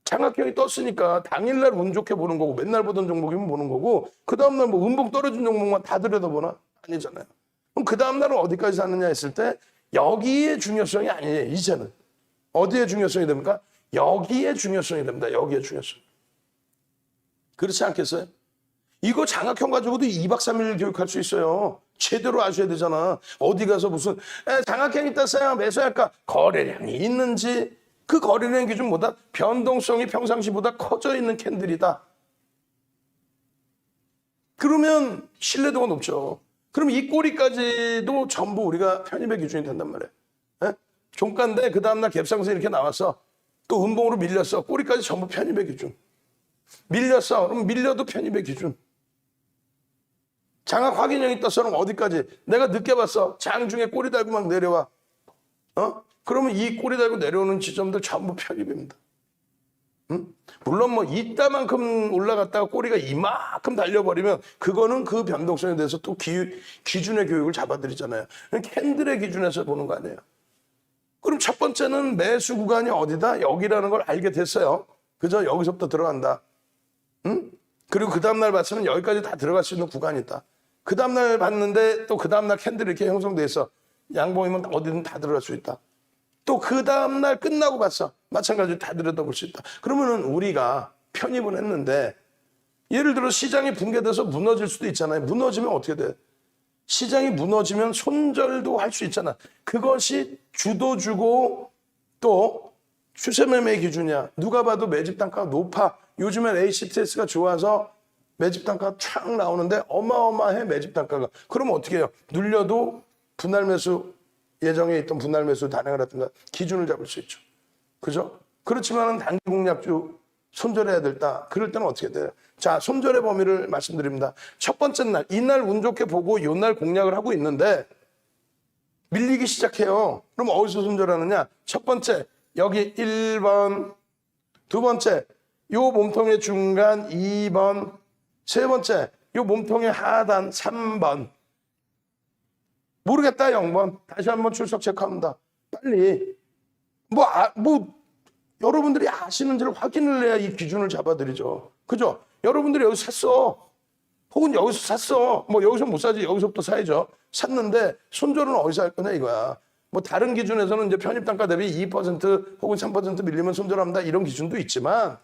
B: 장학형이 떴으니까 당일날 운 좋게 보는 거고 맨날 보던 종목이면 보는 거고 그 다음날 뭐 음봉 떨어진 종목만 다 들여다보나? 아니잖아요. 그럼 그 다음날은 어디까지 사느냐 했을 때 여기에 중요성이 아니에요. 이제는. 어디에 중요성이 됩니까? 여기에 중요성이 됩니다. 여기에 중요성. 그렇지 않겠어요? 이거 장학형 가지고도 2박 3일 교육할 수 있어요. 제대로 아셔야 되잖아. 어디 가서 무슨 장학형 떴어요. 매수할까? 거래량이 있는지 그 거래량 기준보다 변동성이 평상시보다 커져 있는 캔들이다. 그러면 신뢰도가 높죠. 그럼 이 꼬리까지도 전부 우리가 편입의 기준이 된단 말이에요. 종가인데 그 다음날 갭상승 이렇게 나왔어. 또 음봉으로 밀렸어. 꼬리까지 전부 편입의 기준. 밀렸어. 그럼 밀려도 편입의 기준. 장학 확인형이 떴어. 그럼 어디까지? 내가 늦게 봤어. 장중에 꼬리 달고 막 내려와. 그러면 이 꼬리 달고 내려오는 지점들 전부 편입입니다. 물론 뭐 이따만큼 올라갔다가 꼬리가 이만큼 달려버리면 그거는 그 변동성에 대해서 또 기준의 교육을 잡아드리잖아요. 캔들의 기준에서 보는 거 아니에요. 그럼 첫 번째는 매수 구간이 어디다? 여기라는 걸 알게 됐어요. 그죠? 여기서부터 들어간다. 그리고 그 다음날 봤으면 여기까지 다 들어갈 수 있는 구간이 있다. 그 다음날 봤는데 또 그 다음날 캔들이 이렇게 형성돼 있어. 양봉이면 어디든 다 들어갈 수 있다. 또 그 다음날 끝나고 봤어. 마찬가지로 다 들여다볼 수 있다. 그러면은 우리가 편입을 했는데 예를 들어 시장이 붕괴돼서 무너질 수도 있잖아요. 무너지면 어떻게 돼? 시장이 무너지면 손절도 할 수 있잖아. 그것이 주도주고 또 추세매매 기준이야. 누가 봐도 매집 단가가 높아. 요즘엔 HTS가 좋아서 매집 단가가 촥 나오는데 어마어마해 매집 단가가. 그러면 어떻게 해요? 눌려도 분할 매수 예정에 있던 분할 매수 단행을 하든가 기준을 잡을 수 있죠. 그죠? 그렇지만은 단기 공략주 손절해야 될다. 그럴 때는 어떻게 돼요? 자, 손절의 범위를 말씀드립니다. 첫 번째 날, 이날 운 좋게 보고 요날 공략을 하고 있는데 밀리기 시작해요. 그럼 어디서 손절하느냐? 첫 번째, 여기 1번. 두 번째, 요 몸통의 중간 2번. 세 번째, 요 몸통의 하단 3번. 모르겠다 0번. 다시 한번 출석 체크합니다. 빨리 여러분들이 아시는지를 확인을 해야 이 기준을 잡아드리죠. 그죠? 여러분들이 여기서 샀어. 혹은 여기서 샀어. 뭐 여기서 못 사지. 여기서부터 사야죠. 샀는데 손절은 어디서 할 거냐 이거야. 뭐 다른 기준에서는 이제 편입단가 대비 2% 혹은 3% 밀리면 손절합니다. 이런 기준도 있지만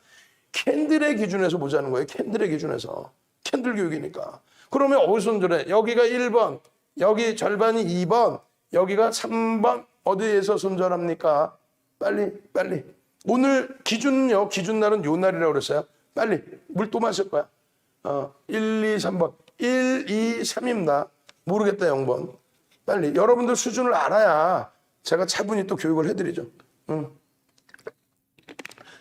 B: 캔들의 기준에서 보자는 거예요. 캔들의 기준에서. 캔들 교육이니까. 그러면 어디서 손절해? 여기가 1번, 여기 절반이 2번, 여기가 3번. 어디에서 손절합니까? 빨리. 오늘 기준은요. 기준 날은 요 날이라고 그랬어요. 빨리. 물 또 마실 거야. 1, 2, 3번. 1, 2, 3입니다. 모르겠다 0번. 빨리. 여러분들 수준을 알아야 제가 차분히 또 교육을 해드리죠.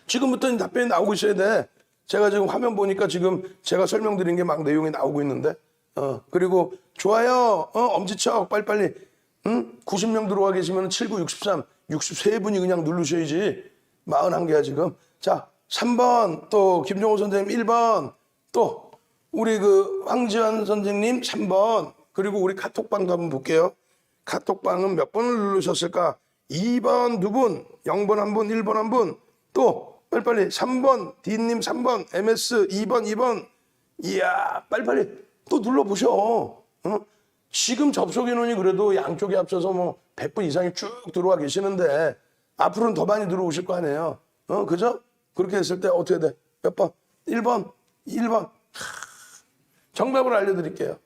B: 지금부터 답변이 나오고 있어야 돼. 제가 지금 화면 보니까 지금 제가 설명드린 게 막 내용이 나오고 있는데. 그리고 좋아요. 엄지척 빨리빨리. 90명 들어와 계시면 79, 63, 63분이 그냥 누르셔야지. 41개야 지금. 자, 3번 또 김종호 선생님 1번 또 우리 그 황지환 선생님 3번 그리고 우리 카톡방도 한번 볼게요. 카톡방은 몇 번을 누르셨을까? 2번 두 분, 0번 한 분, 1번 한 분, 또 빨리빨리 3번 D님 3번, MS 2번. 이야 빨리빨리 또 눌러보셔. 지금 접속 인원이 그래도 양쪽에 합쳐서 뭐 100분 이상이 쭉 들어와 계시는데 앞으로는 더 많이 들어오실 거 아니에요. 그죠? 그렇게 했을 때 어떻게 돼? 몇 번? 1번. 정답을 알려드릴게요.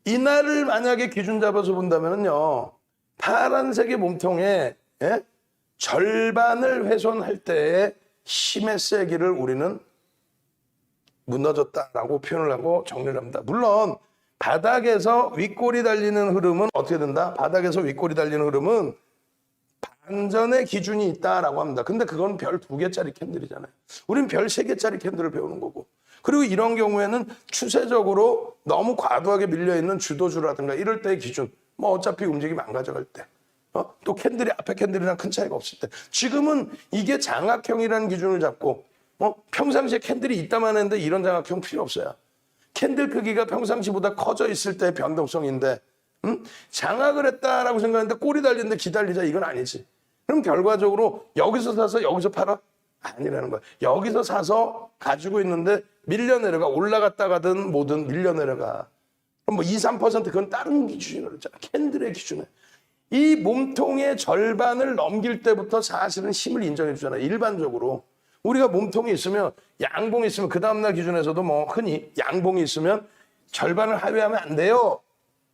B: 이날을 만약에 기준 잡아서 본다면요. 파란색의 몸통에 절반을 훼손할 때의 힘의 세기를 우리는 무너졌다라고 표현을 하고 정리를 합니다. 물론 바닥에서 윗골이 달리는 흐름은 어떻게 된다? 바닥에서 윗골이 달리는 흐름은 반전의 기준이 있다라고 합니다. 근데 그건 별 2개짜리 캔들이잖아요. 우린 별 3개짜리 캔들을 배우는 거고. 그리고 이런 경우에는 추세적으로 너무 과도하게 밀려있는 주도주라든가 이럴 때의 기준. 뭐 어차피 움직임 안 가져갈 때. 또 캔들이 앞에 캔들이랑 큰 차이가 없을 때. 지금은 이게 장악형이라는 기준을 잡고 평상시에 캔들이 있다만 했는데 이런 장악형 필요 없어요. 캔들 크기가 평상시보다 커져 있을 때의 변동성인데 장악을 했다라고 생각하는데 꼬리 달리는데 기다리자 이건 아니지. 그럼 결과적으로 여기서 사서 여기서 팔아? 아니라는 거야. 여기서 사서 가지고 있는데 밀려 내려가. 올라갔다가든 뭐든 밀려 내려가. 그럼 뭐 2, 3% 그건 다른 기준으로 그랬잖아. 캔들의 기준에. 이 몸통의 절반을 넘길 때부터 사실은 힘을 인정해 주잖아. 일반적으로. 우리가 몸통이 있으면 양봉이 있으면 그 다음날 기준에서도 뭐 흔히 양봉이 있으면 절반을 하회하면 안 돼요.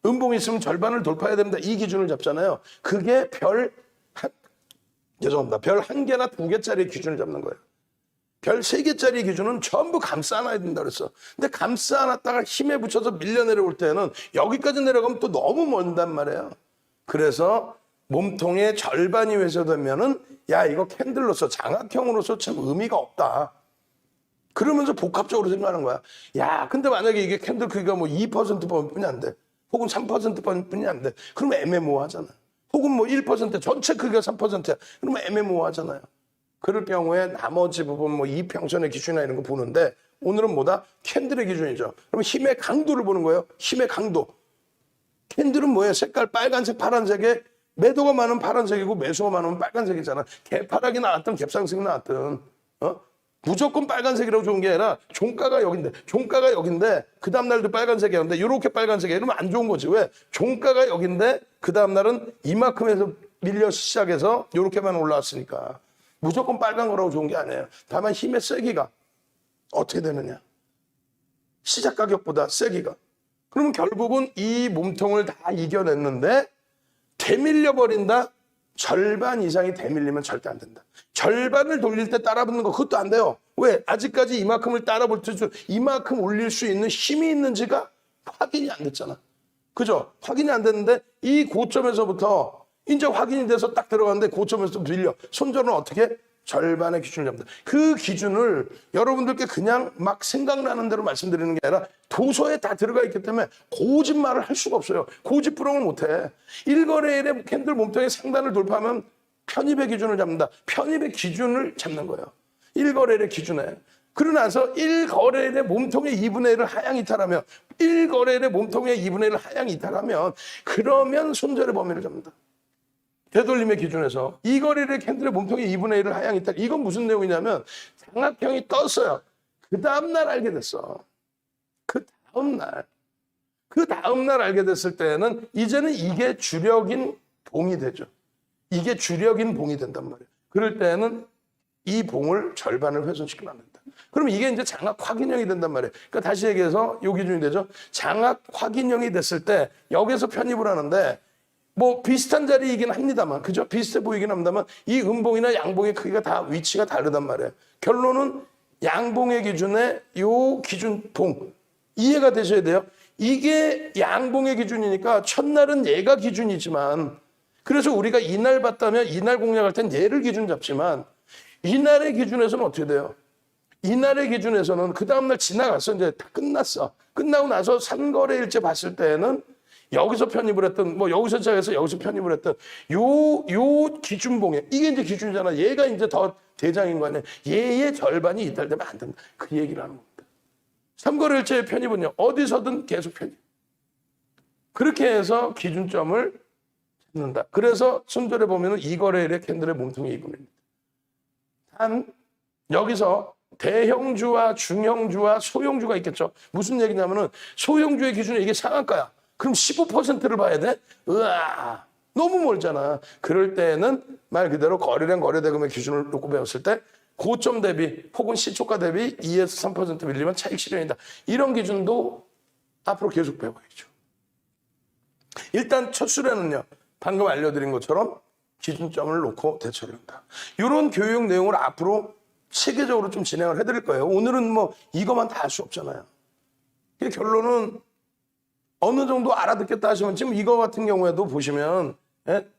B: 음봉이 있으면 절반을 돌파해야 됩니다. 이 기준을 잡잖아요. 그게 별 1개나 2개짜리 기준을 잡는 거예요. 별 3개짜리 기준은 전부 감싸 안아야 된다 그랬어. 근데 감싸 안았다가 힘에 붙여서 밀려 내려올 때는 여기까지 내려가면 또 너무 먼단 말이에요. 그래서 몸통의 절반이 훼손되면은 야 이거 캔들로서 장악형으로서 참 의미가 없다. 그러면서 복합적으로 생각하는 거야. 야 근데 만약에 이게 캔들 크기가 뭐 2%뿐이 안 돼. 혹은 3%뿐이 안 돼. 그러면 애매모호하잖아. 혹은 뭐 1% 전체 크기가 3%야. 그러면 애매모호하잖아요. 그럴 경우에 나머지 부분 뭐 이평선의 기준이나 이런 거 보는데 오늘은 뭐다? 캔들의 기준이죠. 그럼 힘의 강도를 보는 거예요. 힘의 강도. 캔들은 뭐예요? 색깔 빨간색, 파란색에 매도가 많으면 파란색이고 매수가 많으면 빨간색이잖아. 개파락이 나왔든 갭상승이 나왔든 무조건 빨간색이라고 좋은 게 아니라 종가가 여긴데 그 다음날도 빨간색이었는데 이렇게 빨간색이야. 이러면 안 좋은 거지. 왜? 종가가 여긴데 그 다음날은 이만큼에서 밀려 시작해서 이렇게만 올라왔으니까 무조건 빨간 거라고 좋은 게 아니에요. 다만 힘의 세기가 어떻게 되느냐. 시작 가격보다 세기가. 그러면 결국은 이 몸통을 다 이겨냈는데 되밀려 버린다? 절반 이상이 되밀리면 절대 안 된다. 절반을 돌릴 때 따라붙는 거 그것도 안 돼요. 왜? 아직까지 이만큼을 따라볼 때 이만큼 올릴 수 있는 힘이 있는지가 확인이 안 됐잖아. 그죠? 확인이 안 됐는데 이 고점에서부터 이제 확인이 돼서 딱 들어갔는데 고점에서 밀려. 손절은 어떻게? 절반의 기준을 잡는다. 그 기준을 여러분들께 그냥 막 생각나는 대로 말씀드리는 게 아니라 도서에 다 들어가 있기 때문에 거짓말을 할 수가 없어요. 고집부렁을 못해. 1거래일에 캔들 몸통의 상단을 돌파하면 편입의 기준을 잡는다. 편입의 기준을 잡는 거예요. 1거래일의 기준에. 그러나서 1거래일의 몸통의 2분의 1을 하향 이탈하면 1거래일의 몸통의 2분의 1을 하향 이탈하면 그러면 손절의 범위를 잡는다. 되돌림의 기준에서 2거래일의 캔들의 몸통의 2분의 1을 하향 이탈. 이건 무슨 내용이냐면 장악형이 떴어요. 그 다음날 알게 됐어. 그 다음날 알게 됐을 때는 이제는 이게 주력인 봉이 되죠. 이게 주력인 봉이 된단 말이에요. 그럴 때는 이 봉을 절반을 훼손시키면 안 된다. 그럼 이게 이제 장악 확인형이 된단 말이에요. 그러니까 다시 얘기해서 요 기준이 되죠. 장악 확인형이 됐을 때 여기서 편입을 하는데 뭐 비슷한 자리이긴 합니다만, 그죠? 비슷해 보이긴 합니다만 이 음봉이나 양봉의 크기가 다 위치가 다르단 말이에요. 결론은 양봉의 기준에 요 기준 봉 이해가 되셔야 돼요. 이게 양봉의 기준이니까 첫날은 얘가 기준이지만 그래서 우리가 이날 봤다면 이날 공략할 땐 얘를 기준 잡지만 이날의 기준에서는 어떻게 돼요? 이날의 기준에서는 그 다음날 지나갔어. 이제 다 끝났어. 끝나고 나서 산거래일째 봤을 때는 여기서 편입을 했던 뭐 여기서 시작해서 여기서 편입을 했던 요 기준봉에 이게 이제 기준이잖아. 얘가 이제 더 대장인 거 아니야. 얘의 절반이 이탈되면 안 된다. 그 얘기를 하는 겁니다. 삼거래일체의 편입은요. 어디서든 계속 편입. 그렇게 해서 기준점을 찾는다. 그래서 순절에 보면은 이거래일의 캔들의 몸통이 2분의 1입니다. 단 여기서 대형주와 중형주와 소형주가 있겠죠. 무슨 얘기냐면은 소형주의 기준에 이게 상한가야. 그럼 15%를 봐야 돼? 으아, 너무 멀잖아. 그럴 때는 말 그대로 거래량 거래대금의 기준을 놓고 배웠을 때 고점 대비 혹은 시초가 대비 2에서 3% 밀리면 차익 실현이다. 이런 기준도 앞으로 계속 배워야죠. 일단 첫 수련은요. 방금 알려드린 것처럼 기준점을 놓고 대처를 한다. 이런 교육 내용을 앞으로 체계적으로 좀 진행을 해드릴 거예요. 오늘은 뭐 이것만 다 할 수 없잖아요. 결론은 어느 정도 알아듣겠다 하시면 지금 이거 같은 경우에도 보시면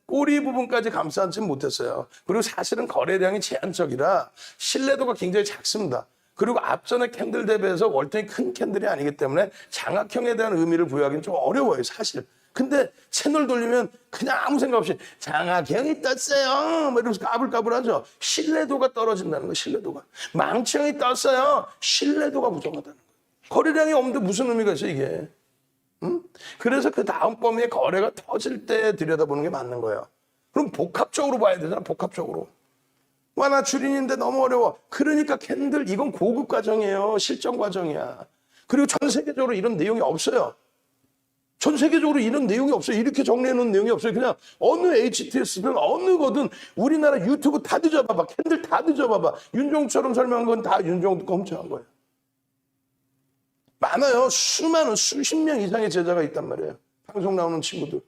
B: 꼬리 부분까지 감싸지 못했어요. 그리고 사실은 거래량이 제한적이라 신뢰도가 굉장히 작습니다. 그리고 앞전에 캔들 대비해서 월등히 큰 캔들이 아니기 때문에 장악형에 대한 의미를 부여하기는 좀 어려워요, 사실. 근데 채널 돌리면 그냥 아무 생각 없이 장악형이 떴어요 뭐 이러면서 까불까불하죠. 신뢰도가 떨어진다는 거예요. 신뢰도가. 망치형이 떴어요. 신뢰도가 부족하다는 거예요. 거래량이 없는데 무슨 의미가 있어 이게. 응? 그래서 그 다음 범위에 거래가 터질 때 들여다보는 게 맞는 거예요. 그럼 복합적으로 봐야 되잖아. 복합적으로. 와, 나 주린인데 너무 어려워. 그러니까 캔들 이건 고급 과정이에요. 실전 과정이야. 그리고 전 세계적으로 이런 내용이 없어요. 전 세계적으로 이런 내용이 없어요. 이렇게 정리해놓은 내용이 없어요. 그냥 어느 HTS든 어느 거든 우리나라 유튜브 다 뒤져봐봐. 캔들 다 뒤져봐봐. 윤종처럼 설명한 건 다 윤종 거 훔쳐간 거예요. 많아요. 수많은 수십 명 이상의 제자가 있단 말이에요. 방송 나오는 친구들.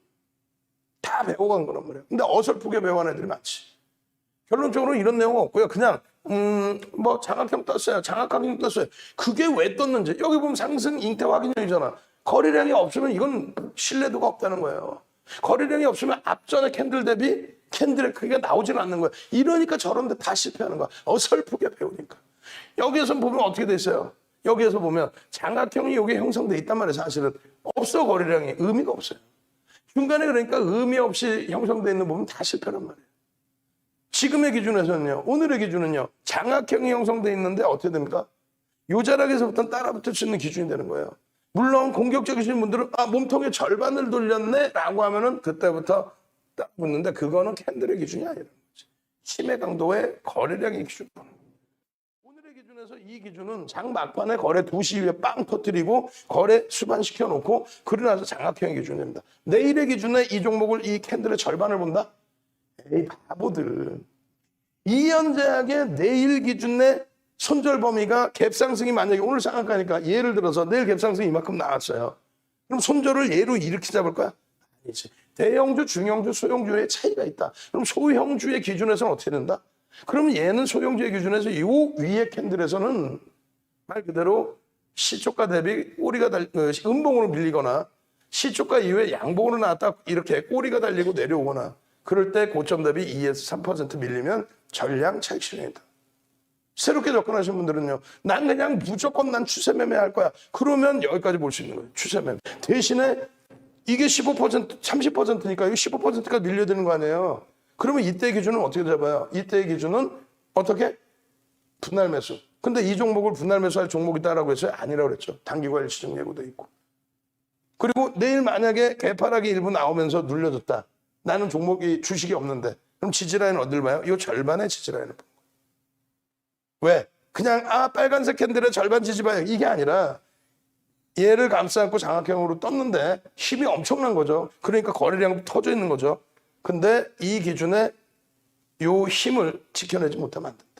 B: 다 배워간 거란 말이에요. 근데 어설프게 배워간 애들이 많지. 결론적으로 이런 내용은 없고요. 그냥 뭐 장악형 떴어요. 장악형 떴어요. 그게 왜 떴는지. 여기 보면 상승 잉태 확인형이잖아. 거래량이 없으면 이건 신뢰도가 없다는 거예요. 거래량이 없으면 앞전에 캔들 대비 캔들의 크기가 나오질 않는 거예요. 이러니까 저런 데 다 실패하는 거야. 어설프게 배우니까. 여기에서 보면 어떻게 돼 있어요? 여기에서 보면 장악형이 여기 형성돼 있단 말이에요. 사실은 없어. 거래량이 의미가 없어요. 중간에 그러니까 의미 없이 형성돼 있는 부분 다 실패란 말이에요. 지금의 기준에서는요. 오늘의 기준은요. 장악형이 형성돼 있는데 어떻게 됩니까? 요 자락에서부터 따라붙을 수 있는 기준이 되는 거예요. 물론 공격적이신 분들은 몸통의 절반을 돌렸네 라고 하면은 그때부터 따라붙는데 그거는 캔들의 기준이 아니라는 거지. 힘의 강도의 거래량의 기준. 오늘의 기준에서 이 기준은 장 막판에 거래 2시 이후에 빵 터뜨리고 거래 수반시켜 놓고 그러고 나서 장악형의 기준입니다. 내일의 기준에 이 종목을 이 캔들의 절반을 본다? 에이 바보들. 이연제약의 내일 기준에 손절 범위가 갭상승이 만약에 오늘 상한가니까 예를 들어서 내일 갭상승이 이만큼 나왔어요. 그럼 손절을 얘로 이렇게 잡을 거야? 아니지. 대형주, 중형주, 소형주의 차이가 있다. 그럼 소형주의 기준에서는 어떻게 된다? 그럼 얘는 소형주의 기준에서 이 위에 캔들에서는 말 그대로 시초가 대비 꼬리가 음봉으로 밀리거나 시초가 이후에 양봉으로 나왔다 이렇게 꼬리가 달리고 내려오거나 그럴 때 고점 대비 2에서 3% 밀리면 전량 차익 실현이다. 새롭게 접근하신 분들은요. 난 그냥 무조건 난 추세 매매할 거야. 그러면 여기까지 볼 수 있는 거예요. 추세 매매. 대신에 이게 15%, 30%니까 이거 15%가 밀려드는 거 아니에요. 그러면 이때의 기준은 어떻게 잡아요? 이때의 기준은 어떻게? 분할 매수. 근데 이 종목을 분할 매수할 종목이다라고 해서 아니라고 그랬죠. 단기과 일시적 예고도 있고. 그리고 내일 만약에 개파락이 일부 나오면서 눌려졌다. 나는 종목이 주식이 없는데 그럼 지지라인 어딜 봐요? 이 절반의 지지라인을 본 거예요. 왜? 그냥 빨간색 캔들의 절반 지지 봐요. 이게 아니라 얘를 감싸안고 장악형으로 떴는데 힘이 엄청난 거죠. 그러니까 거래량이 터져 있는 거죠. 근데 이 기준에 요 힘을 지켜내지 못하면 안 된다.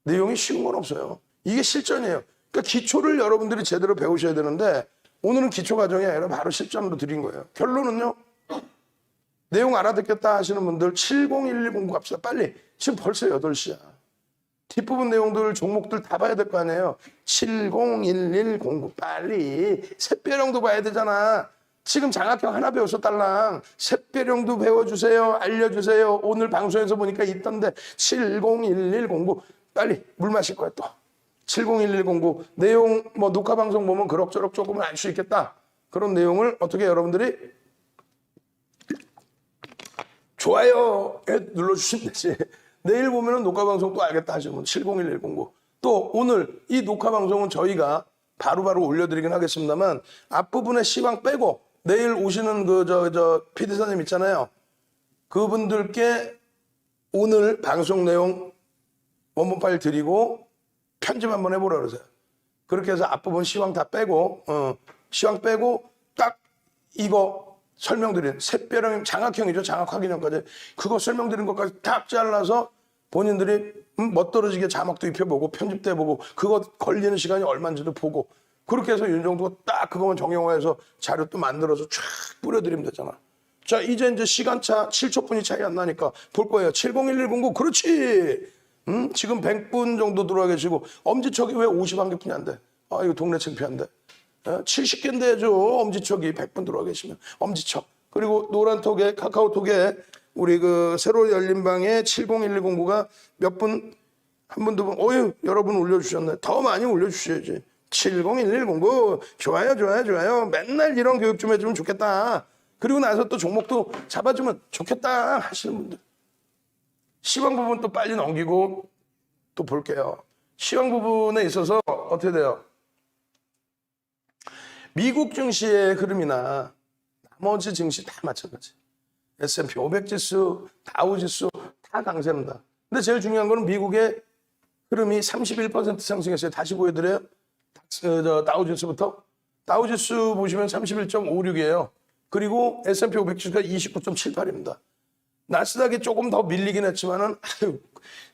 B: 내용이 쉬운 건 없어요. 이게 실전이에요. 그러니까 기초를 여러분들이 제대로 배우셔야 되는데 오늘은 기초 과정이 아니라 바로 실전으로 드린 거예요. 결론은요. 내용 알아듣겠다 하시는 분들 701109 갑시다. 빨리. 지금 벌써 8시야. 뒷부분 내용들 종목들 다 봐야 될 거 아니에요. 701109 빨리. 샛별형도 봐야 되잖아. 지금 장학형 하나 배웠었달랑. 샛별형도 배워주세요. 알려주세요. 오늘 방송에서 보니까 있던데 701109 빨리 물 마실 거야 또. 701109 내용 뭐 녹화 방송 보면 그럭저럭 조금은 알 수 있겠다. 그런 내용을 어떻게 여러분들이 좋아요에 눌러주시면 되지. 내일 보면은 녹화 방송 또 알겠다 하시면 701109. 또 오늘 이 녹화 방송은 저희가 바로바로 올려드리긴 하겠습니다만 앞부분에 시황 빼고 내일 오시는 PD사님 있잖아요. 그분들께 오늘 방송 내용 원본 파일 드리고 편집 한번 해보라 그러세요. 그렇게 해서 앞부분 시황 다 빼고 시황 빼고 딱 이거 설명드린 샛별형 장악형이죠. 장악 확인형까지 그거 설명드린 것까지 딱 잘라서 본인들이 멋들어지게 자막도 입혀보고 편집도 해보고 그거 걸리는 시간이 얼마인지도 보고 그렇게 해서 윤정도가 딱 그거만 정형화해서 자료 또 만들어서 쫙 뿌려드리면 되잖아. 자 이제 시간차 7초분이 차이 안 나니까 볼 거예요. 701109 그렇지. 지금 100분 정도 들어와 계시고 엄지척이 왜 51개뿐이 안 돼? 이거 동네 창피한데. 70개인데 해줘. 엄지척이 100분 들어와 계시면 엄지척. 그리고 노란톡에 카카오톡에 우리 그 새로 열린 방에 701109가 몇 분 한 분 두 분 어휴 여러분 올려주셨네. 더 많이 올려주셔야지. 701109 좋아요. 맨날 이런 교육 좀 해주면 좋겠다. 그리고 나서 또 종목도 잡아주면 좋겠다 하시는 분들. 시황 부분 또 빨리 넘기고 또 볼게요. 시황 부분에 있어서 어떻게 돼요? 미국 증시의 흐름이나 나머지 증시 다 마찬가지. S&P 500 지수, 다우 지수 다 강세입니다. 근데 제일 중요한 거는 미국의 흐름이 31% 상승했어요. 다시 보여드려요. 다우 지수부터. 다우 지수 보시면 31.56이에요. 그리고 S&P 500 지수가 29.78입니다. 나스닥이 조금 더 밀리긴 했지만은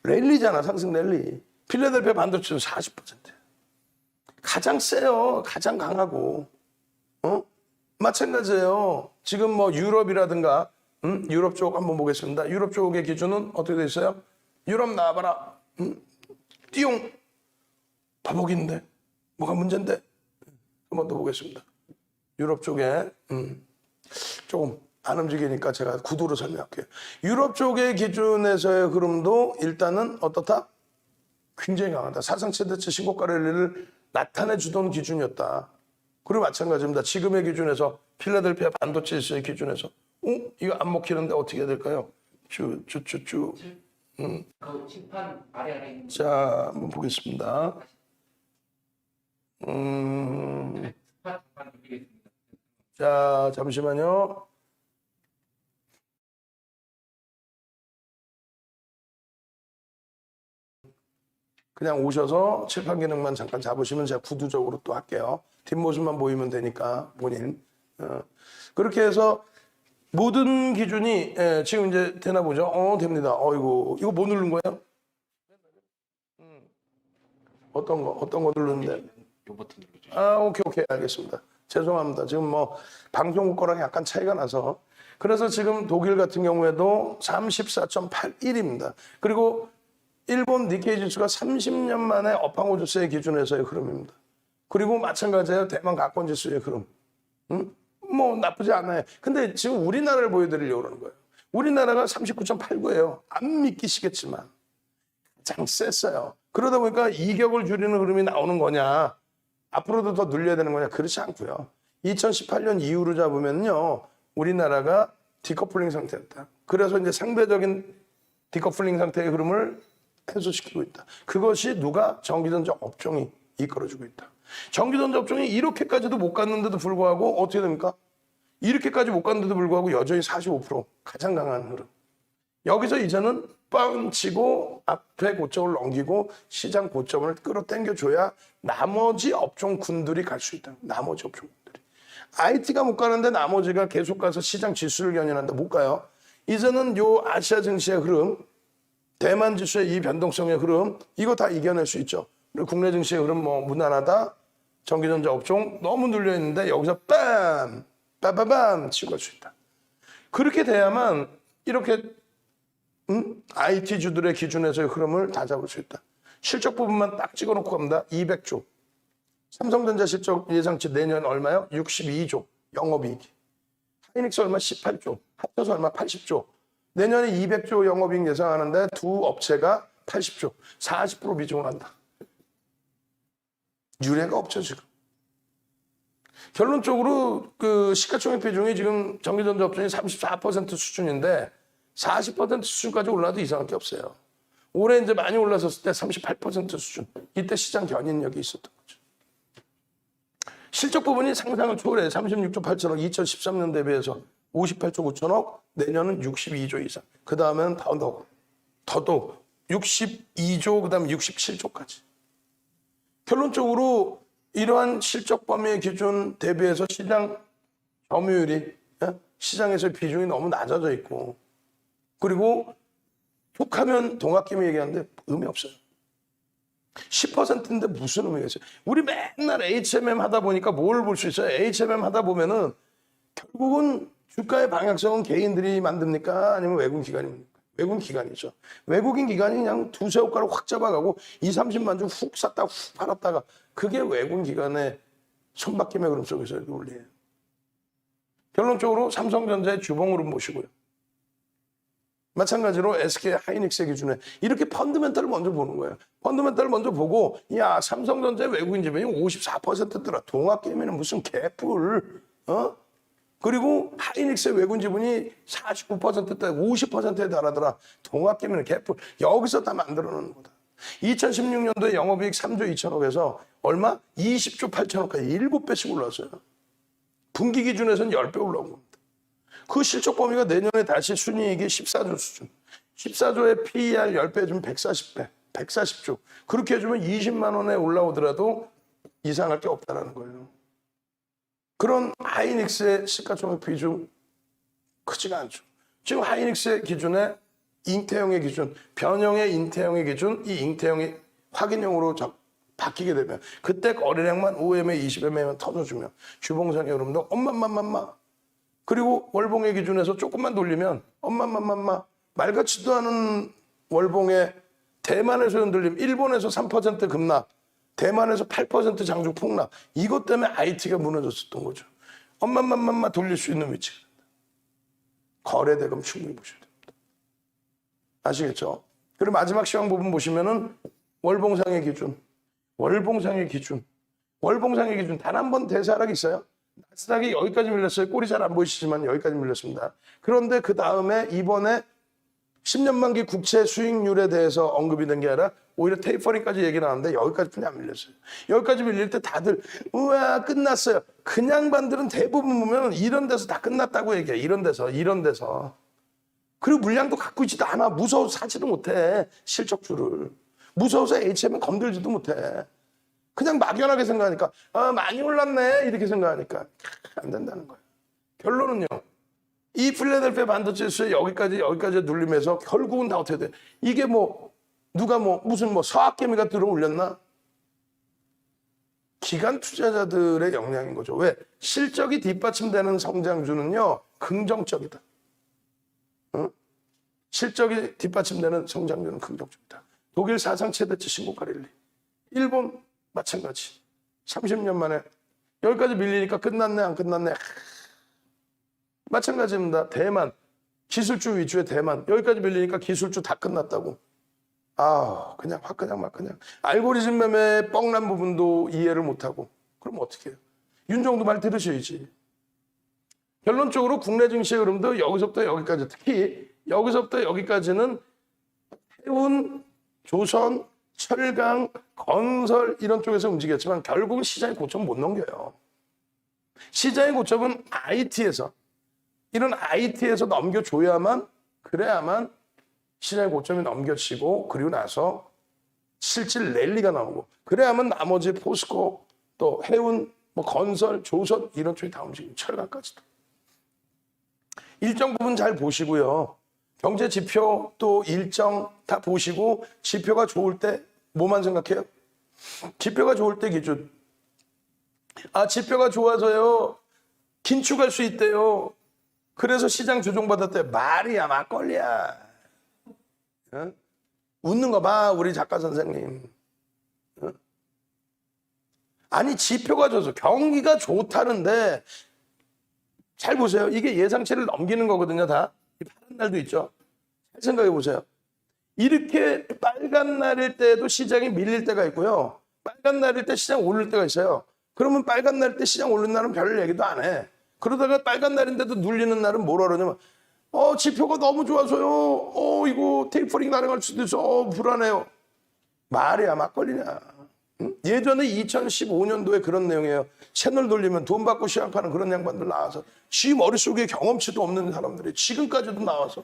B: 랠리잖아. 상승 랠리. 필라델피아 반도체는 40%. 가장 세요. 가장 강하고. 마찬가지예요. 지금 뭐 유럽이라든가 유럽 쪽 한번 보겠습니다. 유럽 쪽의 기준은 어떻게 돼 있어요? 유럽 나와봐라. 띠용. 바보긴데. 뭐가 문제인데? 한번 더 보겠습니다. 유럽 쪽에 조금 안 움직이니까 제가 구도로 설명할게요. 유럽 쪽의 기준에서의 흐름도 일단은 어떻다? 굉장히 강하다. 사상 최대치 신고가 랠리를 나타내주던 기준이었다. 그리고 마찬가지입니다. 지금의 기준에서 필라델피아 반도체 지수의 기준에서 이거 안 먹히는데 어떻게 해야 될까요? 쭉.
C: 그 칠판 아래 있는
B: 자, 한번 보겠습니다.
C: 스팟만 드리겠습니다.
B: 자, 잠시만요. 그냥 오셔서 칠판 기능만 잠깐 잡으시면 제가 구두적으로 또 할게요. 뒷모습만 보이면 되니까 본인. 그렇게 해서 모든 기준이 지금 이제 되나 보죠. 됩니다. 이거 뭐 누른 거예요? 어떤 거 누르는데?
C: 요 버튼 눌러주세요.
B: 오케이 알겠습니다. 죄송합니다. 지금 뭐 방송국 거랑 약간 차이가 나서 그래서 지금 독일 같은 경우에도 34.81입니다. 그리고 일본 니케이 지수가 30년 만에 업황호 지수의 기준에서의 흐름입니다. 그리고 마찬가지예요. 대만 가권 지수의 흐름. 뭐 나쁘지 않아요. 근데 지금 우리나라를 보여드리려고 그러는 거예요. 우리나라가 39.89예요. 안 믿기시겠지만 가장 셌어요. 그러다 보니까 이격을 줄이는 흐름이 나오는 거냐, 앞으로도 더 늘려야 되는 거냐, 그렇지 않고요. 2018년 이후로 잡으면요, 우리나라가 디커플링 상태였다. 그래서 이제 상대적인 디커플링 상태의 흐름을 해소시키고 있다. 그것이 누가? 전기전자 업종이 이끌어주고 있다. 전기전자 업종이 이렇게까지도 못 갔는데도 불구하고 어떻게 됩니까? 이렇게까지 못 갔는데도 불구하고 여전히 45% 가장 강한 흐름. 여기서 이제는 빵 치고 앞에 고점을 넘기고 시장 고점을 끌어당겨줘야 나머지 업종군들이 갈 수 있다. 나머지 업종군들이. IT가 못 가는데 나머지가 계속 가서 시장 지수를 견인한다. 못 가요. 이제는 요 아시아 증시의 흐름, 대만 지수의 이 변동성의 흐름, 이거 다 이겨낼 수 있죠. 그리고 국내 증시의 흐름 뭐 무난하다. 전기전자 업종 너무 눌려 있는데 여기서 빰! 빠바밤! 치고 갈 수 있다. 그렇게 돼야만 이렇게 IT주들의 기준에서의 흐름을 다 잡을 수 있다. 실적 부분만 딱 찍어놓고 갑니다. 200조. 삼성전자 실적 예상치 내년 얼마요? 62조. 영업이익이. 하이닉스 얼마? 18조. 합쳐서 얼마? 80조. 내년에 200조 영업이익 예상하는데 두 업체가 80조. 40% 비중을 한다. 유례가 없죠, 지금. 결론적으로 그 시가총액 비중이 지금 전기전자 업종이 34% 수준인데 40% 수준까지 올라도 이상할 게 없어요. 올해 이제 많이 올라섰을 때 38% 수준. 이때 시장 견인력이 있었던 거죠. 실적 부분이 상상을 초월해 36조 8천억, 2013년 대비해서 58조 9천억, 내년은 62조 이상. 그 다음에는 더더욱 62조, 그 다음에 67조까지. 결론적으로 이러한 실적 범위의 기준 대비해서 시장 점유율이, 시장에서의 비중이 너무 낮아져 있고, 그리고 툭하면 동학개미 얘기하는데 의미 없어요. 10%인데 무슨 의미가 있어요? 우리 맨날 HMM 하다 보니까 뭘 볼 수 있어요? HMM 하다 보면은 결국은 주가의 방향성은 개인들이 만듭니까? 아니면 외국 기관입니까? 외국 기관이죠. 외국인 기관이 그냥 두세 호가를 확 잡아가고 2, 30만 주 훅 샀다가 훅 팔았다가 그게 외국 기관의 손바뀜의 흐름 속에서의 논리예요. 결론적으로 삼성전자의 주봉으로 보시고요. 마찬가지로 SK 하이닉스의 기준에 이렇게 펀드멘탈을 먼저 보는 거예요. 펀드멘탈을 먼저 보고 야 삼성전자의 외국인 지분이 54%더라. 동학개미는 무슨 개뿔. 그리고 하이닉스의 외국인 지분이 49%대 50%에 달하더라. 동학개미는 개뿔. 여기서 다 만들어 놓는 거다. 2016년도에 영업이익 3조 2천억에서 얼마? 20조 8천억까지 7배씩 올랐어요. 분기 기준에서는 10배 올라온 겁니다. 그 실적 범위가 내년에 다시 순이익이 14조 수준. 14조의 PER 10배 주면 140배. 140조. 그렇게 해주면 20만 원에 올라오더라도 이상할 게 없다는 거예요. 그런 하이닉스의 시가총액 비중 크지가 않죠. 지금 하이닉스의 기준에 잉태형의 기준, 변형의 잉태형의 기준, 이 잉태형이 확인형으로 바뀌게 되면 그때 거래량만 5MA, 20MA만 터져주면 주봉상의 흐름도 엄마맘맘마. 그리고 월봉의 기준에서 조금만 돌리면 엄마맘맘마. 말 같지도 않은 월봉의 대만에서 흔들림, 일본에서 3% 급락, 대만에서 8% 장중 폭락. 이것 때문에 IT가 무너졌었던 거죠. 엄마맘맘마 돌릴 수 있는 위치가 된다. 거래대금 충분히 보셔야 됩니다. 아시겠죠? 그리고 마지막 시황 부분 보시면은 월봉상의 기준. 월봉상의 기준 단 한 번 대사락이 있어요. 나스닥이 여기까지 밀렸어요. 꼴이 잘 안 보이시지만 여기까지 밀렸습니다. 그런데 그 다음에 이번에 10년 만기 국채 수익률에 대해서 언급이 된 게 아니라 오히려 테이퍼링까지 얘기 나왔는데 여기까지 그냥 안 밀렸어요. 여기까지 밀릴 때 다들 우와 끝났어요. 그냥 반들은 대부분 보면 이런 데서 다 끝났다고 얘기해. 이런 데서. 그리고 물량도 갖고 있지도 않아. 무서워서 사지도 못해. 실적주를. 무서워서 HM은 건들지도 못해. 그냥 막연하게 생각하니까 많이 올랐네 이렇게 생각하니까 안 된다는 거예요. 결론은요. 이 필라델피아 반도체 지수에 여기까지 눌리면서 결국은 다 어떻게 돼? 이게 누가 무슨 서학개미가 들어올렸나? 기관 투자자들의 역량인 거죠. 왜? 실적이 뒷받침되는 성장주는요 긍정적이다. 실적이 뒷받침되는 성장주는 긍정적이다. 독일 사상 최대치 신고가 랠리. 일본 마찬가지. 30년 만에 여기까지 밀리니까 끝났네 안 끝났네. 마찬가지입니다. 대만 기술주 위주의 대만 여기까지 밀리니까 기술주 다 끝났다고. 그냥 막 그냥 알고리즘 매매 뻥난 부분도 이해를 못하고 그럼 어떻게 해요? 윤정도 말 들으셔야지. 결론적으로 국내 증시의 흐름도 여기서부터 여기까지 특히 여기서부터 여기까지는 해운 조선, 철강, 건설 이런 쪽에서 움직였지만 결국은 시장의 고점 못 넘겨요. 시장의 고점은 IT에서 이런 IT에서 넘겨줘야만 그래야만 시장의 고점이 넘겨지고 그리고 나서 실질 랠리가 나오고 그래야만 나머지 포스코 또 해운 뭐 건설 조선 이런 쪽이 다 움직이고 철강까지도 일정 부분 잘 보시고요. 경제 지표 또 일정 다 보시고 지표가 좋을 때 뭐만 생각해요? 지표가 좋을 때 기준. 아 지표가 좋아서요. 긴축할 수 있대요. 그래서 시장 조종받았대. 말이야 막걸리야. 어? 웃는 거 봐 우리 작가 선생님. 어? 아니 지표가 좋아서 경기가 좋다는데 잘 보세요. 이게 예상치를 넘기는 거거든요. 다. 이 파란 날도 있죠. 잘 생각해 보세요. 이렇게 빨간 날일 때도 시장이 밀릴 때가 있고요. 빨간 날일 때 시장 오를 때가 있어요. 그러면 빨간 날일 때 시장 오른 날은 별 얘기도 안 해. 그러다가 빨간 날인데도 눌리는 날은 뭐라 그러냐면 지표가 너무 좋아서요. 이거 테이퍼링 가능할 수도 있어. 불안해요. 말이야 막걸리냐. 응? 예전에 2015년도에 그런 내용이에요. 채널 돌리면 돈 받고 시황파는 그런 양반들 나와서 지 머릿속에 경험치도 없는 사람들이 지금까지도 나와서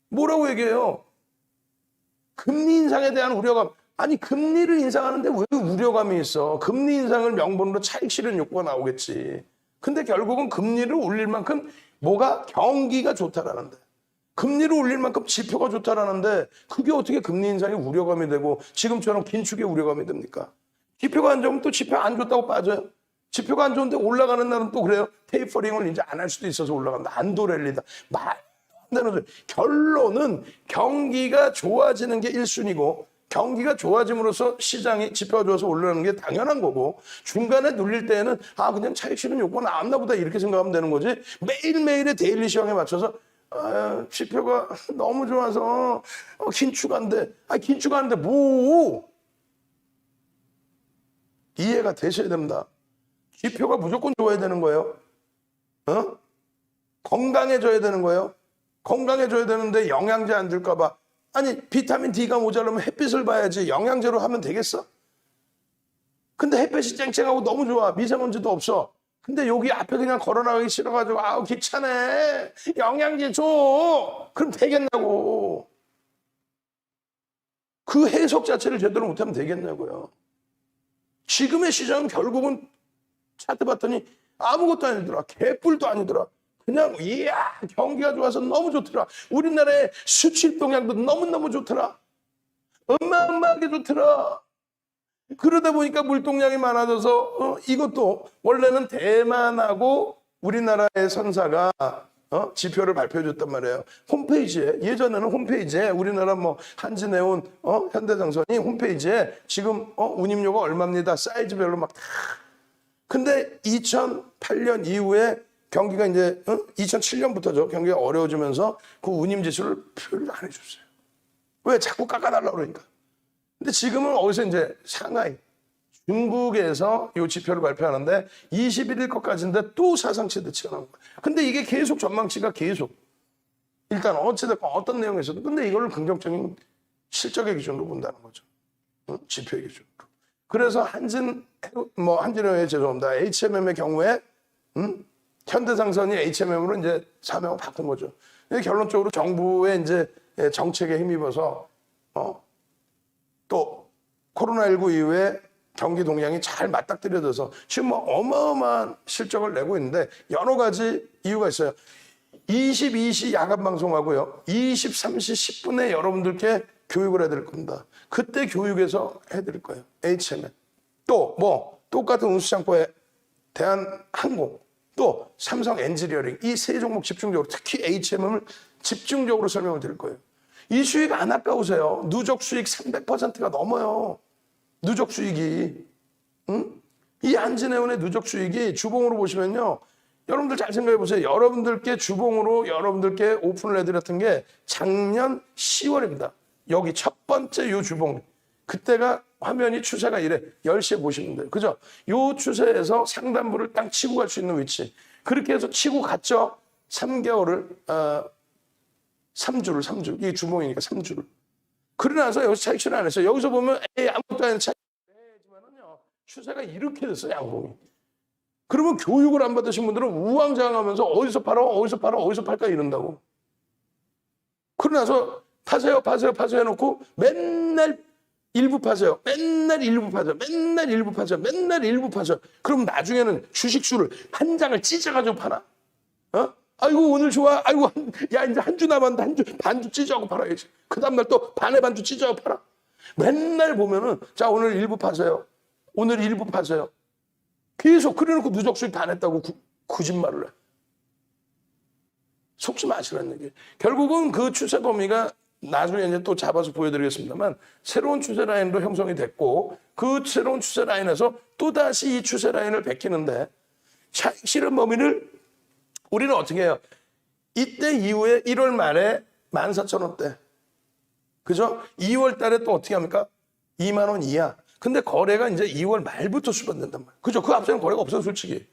B: 뭐라고 얘기해요? 금리 인상에 대한 우려감. 아니 금리를 인상하는데 왜 우려감이 있어? 금리 인상을 명분으로 차익 실현 욕구가 나오겠지. 근데 결국은 금리를 올릴 만큼 뭐가 경기가 좋다라는데 금리를 올릴 만큼 지표가 좋다라는데 그게 어떻게 금리 인상이 우려감이 되고 지금처럼 긴축의 우려감이 됩니까? 지표가 안 좋으면 또 지표 안 좋다고 빠져요. 지표가 안 좋은데 올라가는 날은 또 그래요. 테이퍼링을 이제 안 할 수도 있어서 올라간다. 안도랠리다. 말도 안 되는 소리. 결론은 경기가 좋아지는 게 1순위고 경기가 좋아짐으로써 시장이 지표가 좋아서 올라가는 게 당연한 거고 중간에 눌릴 때에는 그냥 차익 실현 욕구가 나왔나 보다 이렇게 생각하면 되는 거지. 매일매일의 데일리 시황에 맞춰서 지표가 너무 좋아서 긴축한데 긴축하는데 뭐 이해가 되셔야 됩니다. 지표가 무조건 좋아야 되는 거예요. 건강해져야 되는 거예요. 건강해져야 되는데 영양제 안 줄까 봐. 아니 비타민 D가 모자라면 햇빛을 봐야지 영양제로 하면 되겠어? 근데 햇빛이 쨍쨍하고 너무 좋아. 미세먼지도 없어. 근데 여기 앞에 그냥 걸어나가기 싫어가지고 귀찮아. 영양제 줘. 그럼 되겠냐고. 그 해석 자체를 제대로 못하면 되겠냐고요. 지금의 시장은 결국은 차트 봤더니 아무것도 아니더라. 개뿔도 아니더라. 그냥 이야 경기가 좋아서 너무 좋더라. 우리나라의 수출 동향도 너무너무 좋더라. 어마어마하게 좋더라. 그러다 보니까 물동량이 많아져서 이것도 원래는 대만하고 우리나라의 선사가 지표를 발표해 줬단 말이에요. 홈페이지에 예전에는 홈페이지에 우리나라 뭐 한진해운 현대장선이 홈페이지에 지금 운임료가 얼마입니다. 사이즈별로 막 다. 근데 2008년 이후에 경기가 이제 2007년부터죠. 경기가 어려워지면서 그 운임 지수를 표를 안 해줬어요. 왜? 자꾸 깎아달라고 그러니까. 근데 지금은 어디서 이제 상하이, 중국에서 이 지표를 발표하는데 21일 것까지인데 또 사상 최대치가 나온 거예요. 근데 이게 계속 전망치가 계속 일단 어찌됐건 어떤 내용에서도 근데 이걸 긍정적인 실적의 기준으로 본다는 거죠. 지표의 기준으로. 그래서 한진해의 죄송합니다. HMM의 경우에 현대장선이 HMM으로 이제 사명을 바꾼 거죠. 결론적으로 정부의 이제 정책에 힘입어서 또 코로나19 이후에 경기 동향이 잘 맞닥뜨려져서 지금 뭐 어마어마한 실적을 내고 있는데 여러 가지 이유가 있어요. 22시 야간 방송하고요. 23시 10분에 여러분들께 교육을 해드릴 겁니다. 그때 교육에서 해드릴 거예요. HMM. 또 뭐 똑같은 운수창고에 대한항공 또 삼성 엔지니어링 이 세 종목 집중적으로 특히 HMM을 집중적으로 설명을 드릴 거예요. 이 수익 안 아까우세요. 누적 수익 300%가 넘어요. 누적 수익이. 이 한진해운의 누적 수익이 주봉으로 보시면요. 여러분들 잘 생각해 보세요. 여러분들께 주봉으로 여러분들께 오픈을 해드렸던 게 작년 10월입니다. 여기 첫 번째 요 주봉. 그때가 화면이 추세가 이래. 10시에 보시면 돼요. 그죠? 요 추세에서 상단부를 딱 치고 갈 수 있는 위치. 그렇게 해서 치고 갔죠. 3개월을, 3주를. 이게 주봉이니까 3주를. 그러고 나서 여기서 차익 실현 안 했어요. 여기서 보면 아무것도 아닌 차익 실현했지만은요. 추세가 이렇게 됐어요. 양봉이. 그러면 교육을 안 받으신 분들은 우왕좌왕하면서 어디서 팔아? 어디서 팔아? 어디서 팔까? 이런다고. 그러고 나서 파세요, 파세요, 파세요 해놓고 맨날 일부 파세요. 맨날 일부 파세요. 맨날 일부 파세요. 맨날 일부 파세요. 그럼 나중에는 주식수를 한 장을 찢어가지고 파나? 어? 아이고 오늘 좋아. 아이고 야 이제 한 주 남았는데 반주 찢어하고 팔아야지. 그 다음날 또 반의 반주 찢어하고 팔아. 맨날 보면은 자 오늘 일부 파세요. 오늘 일부 파세요. 계속 그래놓고 누적 수익 다 냈다고 거짓말을 해. 속지 마시라는 얘기. 결국은 그 추세 범위가 나중에 이제 또 잡아서 보여드리겠습니다만 새로운 추세 라인도 형성이 됐고 그 새로운 추세 라인에서 또다시 이 추세 라인을 베끼는데 차익 실현 범위를 우리는 어떻게 해요? 이때 이후에 1월 말에 14,000원대. 그죠? 2월 달에 또 어떻게 합니까? 2만 원 이하. 근데 거래가 이제 2월 말부터 수반된단 말이에요. 그죠? 그 앞서는 거래가 없어요, 솔직히.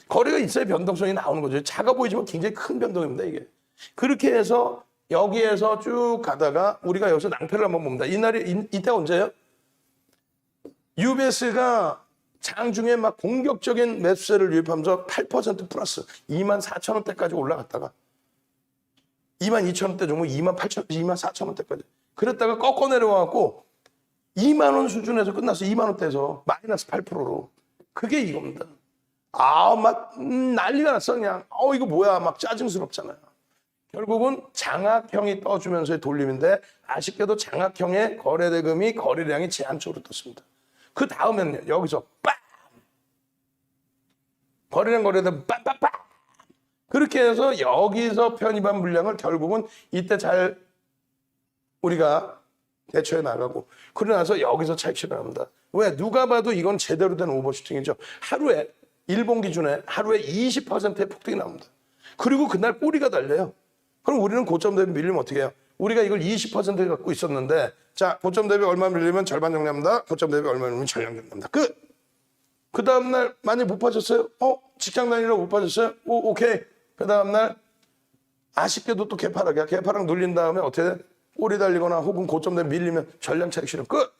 B: 거래가 있어야 변동성이 나오는 거죠. 작아 보이지만 굉장히 큰 변동입니다, 이게. 그렇게 해서 여기에서 쭉 가다가 우리가 여기서 낭패를 한번 봅니다. 이때 언제예요? UBS가 장중에 막 공격적인 매수세를 유입하면서 8% 플러스 24,000원대까지 올라갔다가 22,000원대 종목 24,000원대까지. 그랬다가 꺾어 내려와갖고 2만 원 수준에서 끝났어. 2만 원대에서 마이너스 8%로. 그게 이겁니다. 막 난리가 났어 그냥. 이거 뭐야 막 짜증스럽잖아요. 결국은 장악형이 떠주면서의 돌림인데 아쉽게도 장악형의 거래대금이 거래량이 제한적으로 떴습니다. 그 다음에는요. 여기서 빰! 거래량 거래대금 빰빰빰! 그렇게 해서 여기서 편입한 물량을 결국은 이때 잘 우리가 대처해 나가고 그러고 나서 여기서 차익 실현합니다. 왜? 누가 봐도 이건 제대로 된 오버슈팅이죠. 하루에 일본 기준에 하루에 20%의 폭등이 나옵니다. 그리고 그날 꼬리가 달려요. 그럼 우리는 고점 대비 밀리면 어떻게 해요? 우리가 이걸 20% 갖고 있었는데 자 고점 대비 얼마 밀리면 절반 정리합니다. 고점 대비 얼마 밀리면 전량 정리합니다. 그 다음날 많이 못 빠졌어요? 직장 다니러 못 빠졌어요? 오케이. 그 다음날 아쉽게도 또 개파락 눌린 다음에 어떻게 돼? 꼬리 달리거나 혹은 고점 대비 밀리면 전량 차익 실현 끝.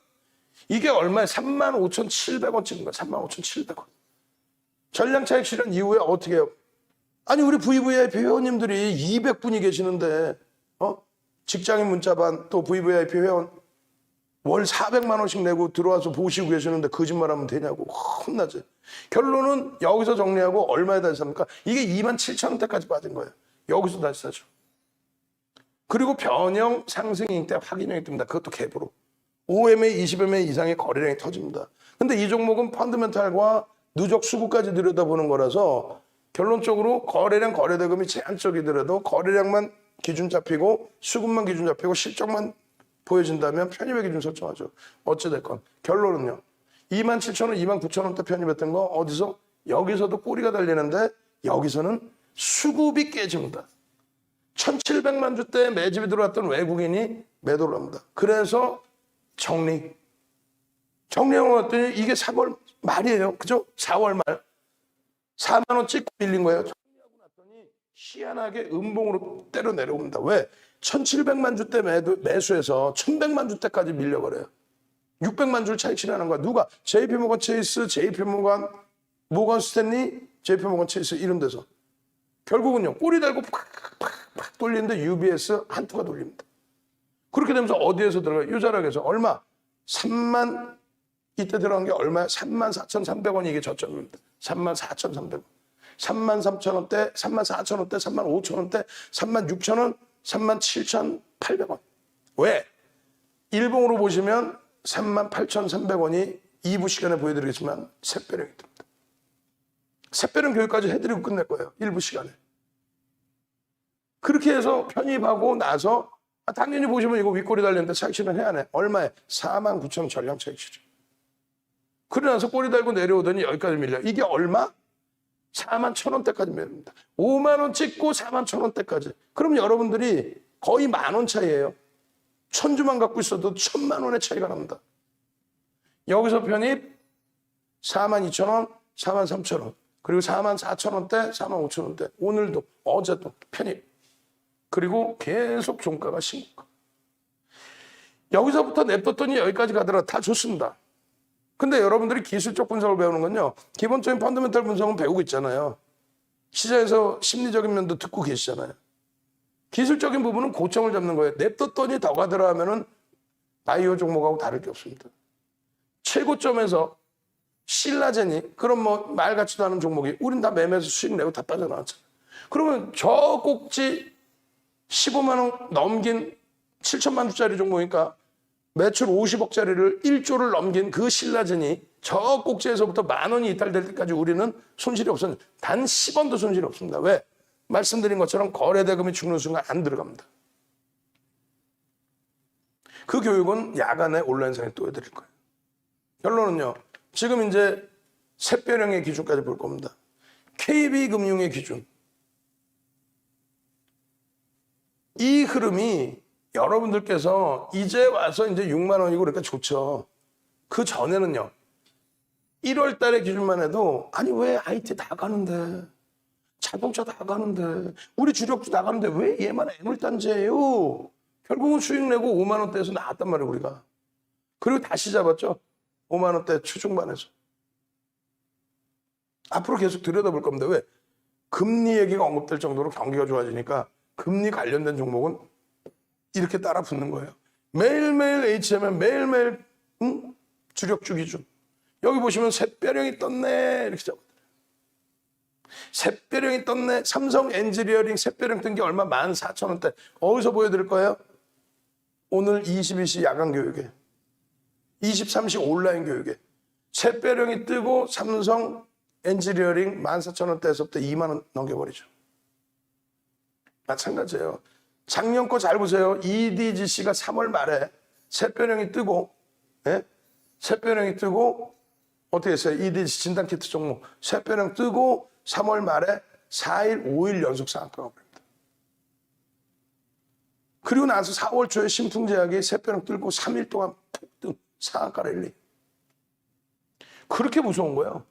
B: 이게 얼마에 35,700원쯤인 거야. 35,700원. 전량 차익 실현 이후에 어떻게 해요? 아니 우리 VVIP 회원님들이 200분이 계시는데 직장인 문자반 또 VVIP 회원 월 400만 원씩 내고 들어와서 보시고 계시는데 거짓말하면 되냐고 혼나지. 결론은 여기서 정리하고 얼마에 다시 삽니까? 이게 27,000원대까지 빠진 거예요. 여기서 다시 사죠. 그리고 변형 상승인 때 확인형이 뜹니다. 그것도 갭으로. 5MA, 20MA 이상의 거래량이 터집니다. 근데 이 종목은 펀드멘탈과 누적 수급까지 들여다보는 거라서 결론적으로 거래량 거래대금이 제한적이더라도 거래량만 기준 잡히고 수급만 기준 잡히고 실적만 보여진다면 편입의 기준 설정하죠. 어찌됐건 결론은요. 27,000원, 29,000원대 편입했던 거 어디서? 여기서도 꼬리가 달리는데 여기서는 수급이 깨집니다. 1,700만 주대 매집이 들어왔던 외국인이 매도를 합니다. 그래서 정리하고 왔더니 이게 3월 말이에요. 그죠? 4월 말. 4만 원 찍고 밀린 거예요. 정리하고 났더니 희한하게 음봉으로 때려 내려옵니다. 왜? 1,700만 주대 매수해서 1,100만 주대까지 밀려버려요. 600만 주를 차익 실현하는 거야. 누가? JP모건 체이스, 모건 스탠리, JP모건 체이스 이런 데서. 결국은요. 꼬리 달고 팍팍팍 돌리는데 UBS 한 투가 돌립니다. 그렇게 되면서 어디에서 들어가요? 유자락에서 얼마? 3만 이때 들어간 게 얼마야? 34,300원이 이게 저점입니다. 34,300원. 33,000원대, 34,000원대, 35,000원대, 36,000원, 37,800원. 왜? 일봉으로 보시면 38,300원이 2부 시간에 보여드리겠지만 샛별형이 됩니다. 샛별형 교육까지 해드리고 끝낼 거예요. 1부 시간에. 그렇게 해서 편입하고 나서 당연히 보시면 이거 윗꼬리 달렸는데 차익 실현 해야 하네. 얼마에? 49,000원 전량 차익 실현. 그러고 나서 꼬리 달고 내려오더니 여기까지 밀려. 이게 얼마? 41,000원대까지 밀립니다. 5만 원 찍고 41,000원대까지. 그럼 여러분들이 거의 10,000원 차이예요. 1,000주만 갖고 있어도 1,000만 원의 차이가 납니다. 여기서 편입 42,000원, 43,000원. 그리고 44,000원대, 45,000원대. 오늘도 어제도 편입. 그리고 계속 종가가 신고가. 여기서부터 냅뒀더니 여기까지 가더라. 다 좋습니다. 근데 여러분들이 기술적 분석을 배우는 건요. 기본적인 펀더멘털 분석은 배우고 있잖아요. 시장에서 심리적인 면도 듣고 계시잖아요. 기술적인 부분은 고점을 잡는 거예요. 냅뒀더니 더 가더라 하면은 바이오 종목하고 다를 게 없습니다. 최고점에서 신라제니 그런 뭐 말 같지도 않은 종목이 우린 다 매매해서 수익 내고 다 빠져나왔잖아요. 그러면 저 꼭지 15만 원 넘긴 7천만 주짜리 종목이니까 매출 50억짜리를 1조를 넘긴 그 신라제니 저 꼭지에서부터 만 원이 이탈될 때까지 우리는 손실이 없었는데 단 10원도 손실이 없습니다. 왜? 말씀드린 것처럼 거래대금이 죽는 순간 안 들어갑니다. 그 교육은 야간에 온라인상에 또 해드릴 거예요. 결론은요. 지금 이제 샛별형의 기준까지 볼 겁니다. KB금융의 기준. 이 흐름이 여러분들께서 이제 와서 이제 6만 원이고 그러니까 좋죠. 그 전에는요. 1월 달의 기준만 해도 아니 왜 IT 다 가는데 자동차 다 가는데 우리 주력주 다 가는데 왜 얘만 애물단지예요. 결국은 수익 내고 5만 원대에서 나왔단 말이에요 우리가. 그리고 다시 잡았죠. 5만 원대 초중반에서. 앞으로 계속 들여다볼 겁니다. 왜? 금리 얘기가 언급될 정도로 경기가 좋아지니까 금리 관련된 종목은 이렇게 따라 붙는 거예요. 매일매일 HM은 매일매일 주력주 기준. 여기 보시면 샛별형이 떴네 이렇게 잡아요. 샛별형이 떴네. 삼성 엔지니어링 샛별형 뜬 게 얼마? 14,000원대. 어디서 보여드릴 거예요? 오늘 22시 야간 교육에 23시 온라인 교육에 샛별형이 뜨고 삼성 엔지니어링 14,000원대에서부터 2만 원 넘겨버리죠. 마찬가지예요. 작년 거 잘 보세요. EDGC가 3월 말에 샛별형이 뜨고, 예? 샛별형이 뜨고 어떻게 했어요? EDGC 진단키트 종목 샛별형 뜨고 3월 말에 4일, 5일 연속 상한가가 버립니다. 그리고 나서 4월 초에 신풍제약이 샛별형 뚫고 3일 동안 폭등 상한가 랠리. 그렇게 무서운 거예요.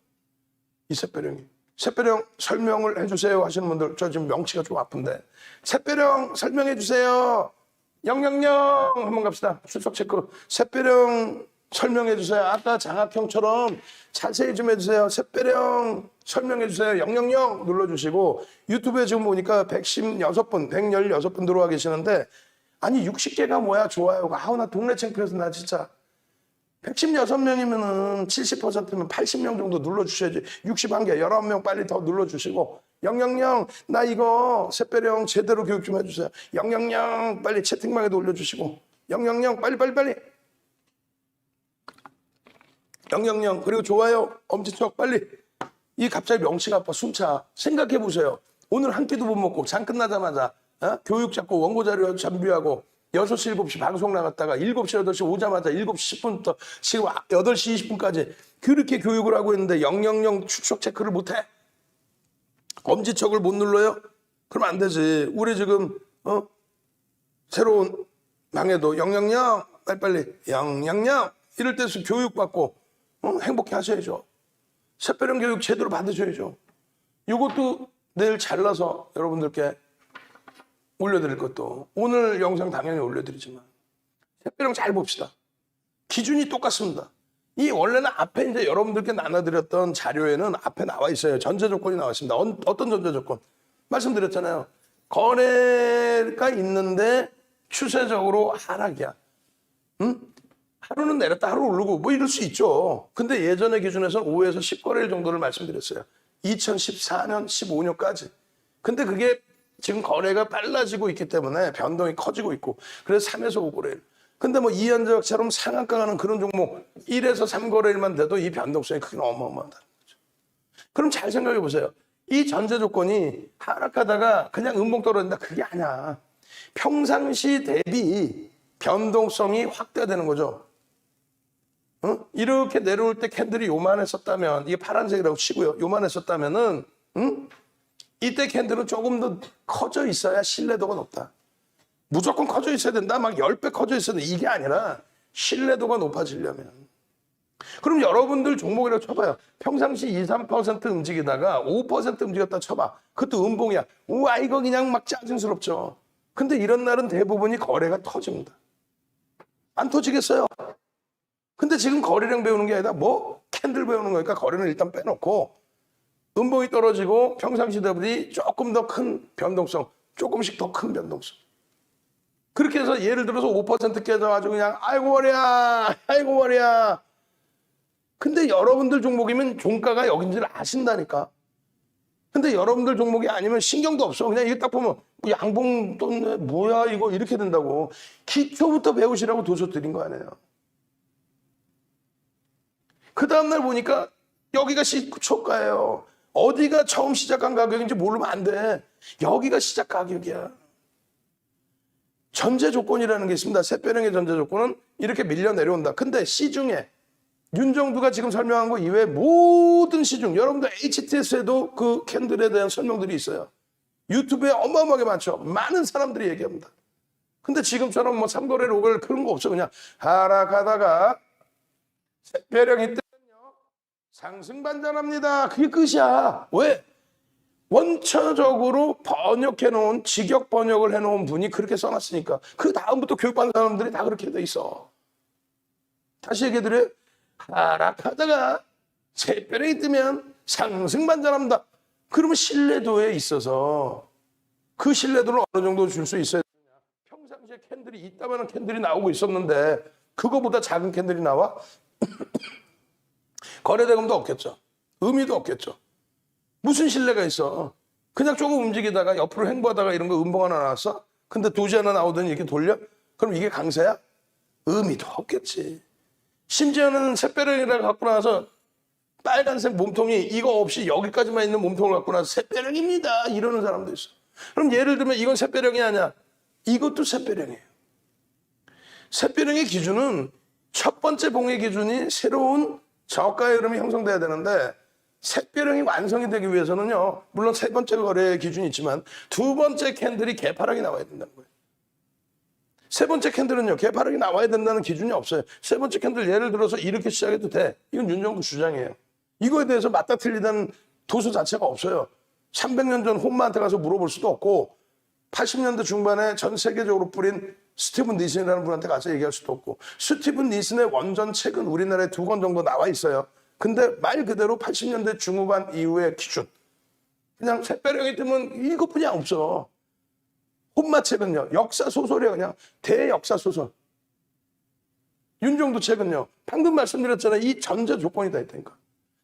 B: 이 샛별형이. 샛별형 설명을 해주세요 하시는 분들 저 지금 명치가 좀 아픈데 샛별형 설명해 주세요. 000 한번 갑시다. 출석 체크. 샛별형 설명해 주세요. 아까 장학형처럼 자세히 좀 해주세요. 샛별형 설명해 주세요. 000 눌러주시고 유튜브에 지금 보니까 116분, 116분 들어와 계시는데 아니 60개가 뭐야 좋아요가. 아우 나 동네 창피해서 나 진짜 116명이면은 70%면 80명 정도 눌러주셔야지. 61개, 19명 빨리 더 눌러주시고 000 나 이거 샛별형 제대로 교육 좀 해주세요. 000 빨리 채팅방에도 올려주시고 000 빨리 000 그리고 좋아요 엄지척 빨리. 이 갑자기 명치가 아파 숨차. 생각해보세요. 오늘 한 끼도 못 먹고 장 끝나자마자 교육 잡고 원고 자료 준비하고 6시 7시 방송 나갔다가 7시 8시 오자마자 7시 10분부터 지금 8시 20분까지 그렇게 교육을 하고 있는데 000 출석 체크를 못해? 엄지척을 못 눌러요? 그러면 안 되지. 우리 지금 새로운 방에도 000 빨리 000 이럴 때서 교육받고 행복해 하셔야죠. 샛별형 교육 제대로 받으셔야죠. 이것도 내일 잘라서 여러분들께 올려드릴 것도 오늘 영상 당연히 올려드리지만 샛별형 잘 봅시다. 기준이 똑같습니다. 이 원래는 앞에 이제 여러분들께 나눠드렸던 자료에는 앞에 나와 있어요. 전제 조건이 나와 있습니다. 어떤 전제 조건? 말씀드렸잖아요. 거래가 있는데 추세적으로 하락이야. 하루는 내렸다 하루 오르고 뭐 이럴 수 있죠. 근데 예전의 기준에서는 5에서 10거래일 정도를 말씀드렸어요. 2014년, 15년까지. 근데 그게 지금 거래가 빨라지고 있기 때문에 변동이 커지고 있고 그래서 3에서 5거래일. 근데 뭐 이현저처럼 상한가 가는 그런 종목 1에서 3거래일만 돼도 이 변동성이 크게 어마어마하다는 거죠. 그럼 잘 생각해 보세요. 이 전제 조건이 하락하다가 그냥 음봉 떨어진다. 그게 아니야. 평상시 대비 변동성이 확대되는 거죠. 이렇게 내려올 때 캔들이 요만했었다면 이게 파란색이라고 치고요. 요만했었다면은 이때 캔들은 조금 더 커져 있어야 신뢰도가 높다. 무조건 커져 있어야 된다. 막 10배 커져 있어야 된다. 이게 아니라 신뢰도가 높아지려면. 그럼 여러분들 종목이라고 쳐봐요. 평상시 2, 3% 움직이다가 5% 움직였다 쳐봐. 그것도 음봉이야. 우와 이거 그냥 막 짜증스럽죠. 근데 이런 날은 대부분이 거래가 터집니다. 안 터지겠어요. 근데 지금 거래량 배우는 게 아니라 뭐 캔들 배우는 거니까 거래는 일단 빼놓고 음봉이 떨어지고 평상시 대비 조금 더 큰 변동성, 조금씩 더 큰 변동성. 그렇게 해서 예를 들어서 5% 깨져가지고 그냥 아이고 머리야, 아이고 머리야. 근데 여러분들 종목이면 종가가 여긴지를 아신다니까. 근데 여러분들 종목이 아니면 신경도 없어. 그냥 이거 딱 보면 뭐 양봉 떴네, 뭐야 이거 이렇게 된다고. 기초부터 배우시라고 도서 드린 거 아니에요. 그 다음날 보니까 여기가 초가예요. 어디가 처음 시작한 가격인지 모르면 안 돼. 여기가 시작 가격이야. 전제 조건이라는 게 있습니다. 샛별형의 전제 조건은 이렇게 밀려 내려온다. 근데 시중에 윤정두가 지금 설명한 거 이외에 모든 시중, 여러분들 HTS에도 그 캔들에 대한 설명들이 있어요. 유튜브에 어마어마하게 많죠. 많은 사람들이 얘기합니다. 근데 지금처럼 뭐 삼거래 로글 그런 거 없어. 그냥 하락하다가 샛별형이 뜨면요 상승 반전합니다. 그게 끝이야. 왜? 원초적으로 번역해놓은 직역 번역을 해놓은 분이 그렇게 써놨으니까 그 다음부터 교육받는 사람들이 다 그렇게 돼 있어. 다시 얘기해드려요. 하락하다가 샛별형이 뜨면 상승 반전합니다. 그러면 신뢰도에 있어서 그 신뢰도를 어느 정도 줄 수 있어야 되냐. 평상시에 캔들이 이따만한 캔들이 나오고 있었는데 그거보다 작은 캔들이 나와? 거래대금도 없겠죠. 의미도 없겠죠. 무슨 신뢰가 있어. 그냥 조금 움직이다가 옆으로 횡보하다가 이런 거 음봉 하나 나왔어? 근데 도지 하나 나오더니 이렇게 돌려? 그럼 이게 강세야? 의미도 없겠지. 심지어는 샛별형이라고 갖고 나서 빨간색 몸통이 이거 없이 여기까지만 있는 몸통을 갖고 나서 샛별형입니다 이러는 사람도 있어. 그럼 예를 들면 이건 샛별형이 아니야. 이것도 샛별형이에요. 샛별형의 기준은 첫 번째 봉의 기준이 새로운 저가의 흐름이 형성돼야 되는데 샛별형이 완성이 되기 위해서는요. 물론 세 번째 거래 기준이 있지만 두 번째 캔들이 개파락이 나와야 된다는 거예요. 세 번째 캔들은요. 개파락이 나와야 된다는 기준이 없어요. 세 번째 캔들 예를 들어서 이렇게 시작해도 돼. 이건 윤정두 주장이에요. 이거에 대해서 맞다 틀리다는 도서 자체가 없어요. 300년 전 홈마한테 가서 물어볼 수도 없고 80년대 중반에 전 세계적으로 뿌린 스티븐 니슨이라는 분한테 가서 얘기할 수도 없고 스티븐 니슨의 원전 책은 우리나라에 2권 정도 나와 있어요. 근데 말 그대로 80년대 중후반 이후의 기준. 그냥 샛별형이 뜨면 이것뿐이 없어. 홈마 책은요. 역사 소설이야 그냥. 대역사 소설. 윤정두 책은요. 방금 말씀드렸잖아요. 이 전제 조건이 다 있다니까.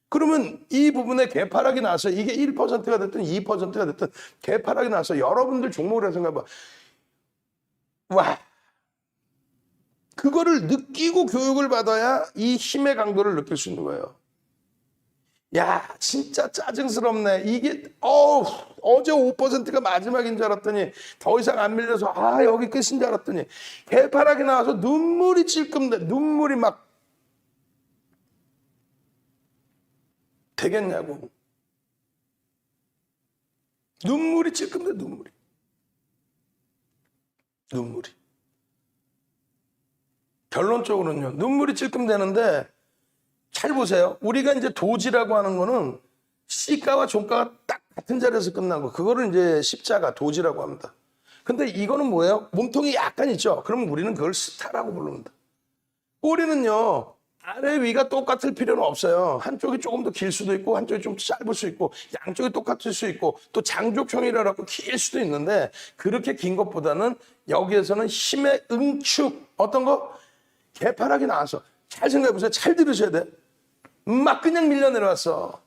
B: 그러면 이 부분에 개파락이 나서 이게 1%가 됐든 2%가 됐든 개파락이 나서 여러분들 종목을 생각해봐. 와. 그거를 느끼고 교육을 받아야 이 힘의 강도를 느낄 수 있는 거예요. 야, 진짜 짜증스럽네. 이게 어제 5%가 마지막인 줄 알았더니 더 이상 안 밀려서 여기 끝인 줄 알았더니 개파락이 나와서 눈물이 찔끔대. 눈물이 막 되겠냐고. 눈물이 찔끔대. 눈물이. 결론적으로는요. 눈물이 찔끔대는데 잘 보세요. 우리가 이제 도지라고 하는 거는 시가와 종가가 딱 같은 자리에서 끝난 거. 그거를 이제 십자가 도지라고 합니다. 근데 이거는 뭐예요? 몸통이 약간 있죠. 그럼 우리는 그걸 스타라고 부릅니다. 꼬리는요. 아래 위가 똑같을 필요는 없어요. 한쪽이 조금 더 길 수도 있고 한쪽이 좀 짧을 수 있고 양쪽이 똑같을 수 있고 또 장족형이라고 길 수도 있는데 그렇게 긴 것보다는 여기에서는 힘의 응축 어떤 거? 개파락이 나와서 잘 생각해보세요. 잘 들으셔야 돼. 막 그냥 밀려 내려왔어.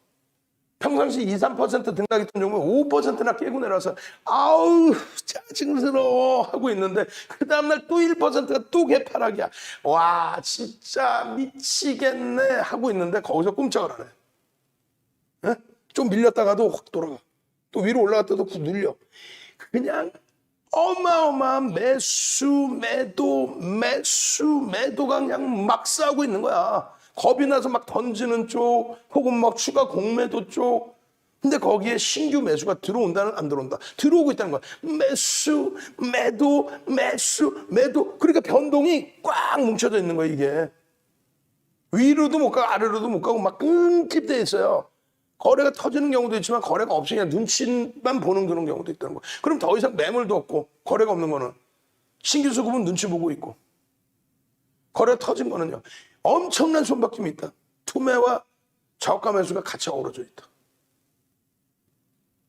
B: 평상시 2, 3% 등락했던 종목 5%나 깨고 내려와서 아우 짜증스러워 하고 있는데 그 다음날 또 1%가 또 개파락이야. 와 진짜 미치겠네 하고 있는데 거기서 꼼짝을 안 해. 에? 좀 밀렸다가도 확 돌아가. 또 위로 올라갔다도 훅 눌려. 그냥 어마어마한 매도가 그냥 막 싸우고 있는 거야. 겁이 나서 막 던지는 쪽 혹은 막 추가 공매도 쪽. 근데 거기에 신규 매수가 들어온다는 안 들어온다. 들어오고 있다는 거야. 매도. 그러니까 변동이 꽉 뭉쳐져 있는 거야 이게. 위로도 못 가고 아래로도 못 가고 막 끊깁돼 있어요. 거래가 터지는 경우도 있지만 거래가 없이 그냥 눈치만 보는 그런 경우도 있다는 거야. 그럼 더 이상 매물도 없고 거래가 없는 거는 신규 수급은 눈치 보고 있고 거래 터진 거는요. 엄청난 손바뀜이 있다. 투매와 저가 매수가 같이 어우러져 있다.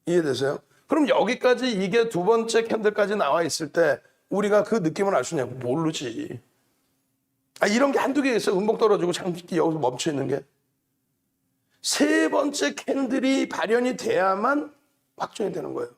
B: 이해되세요? 그럼 여기까지 이게 두 번째 캔들까지 나와 있을 때 우리가 그 느낌을 알 수 있냐고. 모르지. 이런 게 한두 개 있어요. 음봉 떨어지고 장기 여기서 멈춰 있는 게. 세 번째 캔들이 발현이 돼야만 확정이 되는 거예요.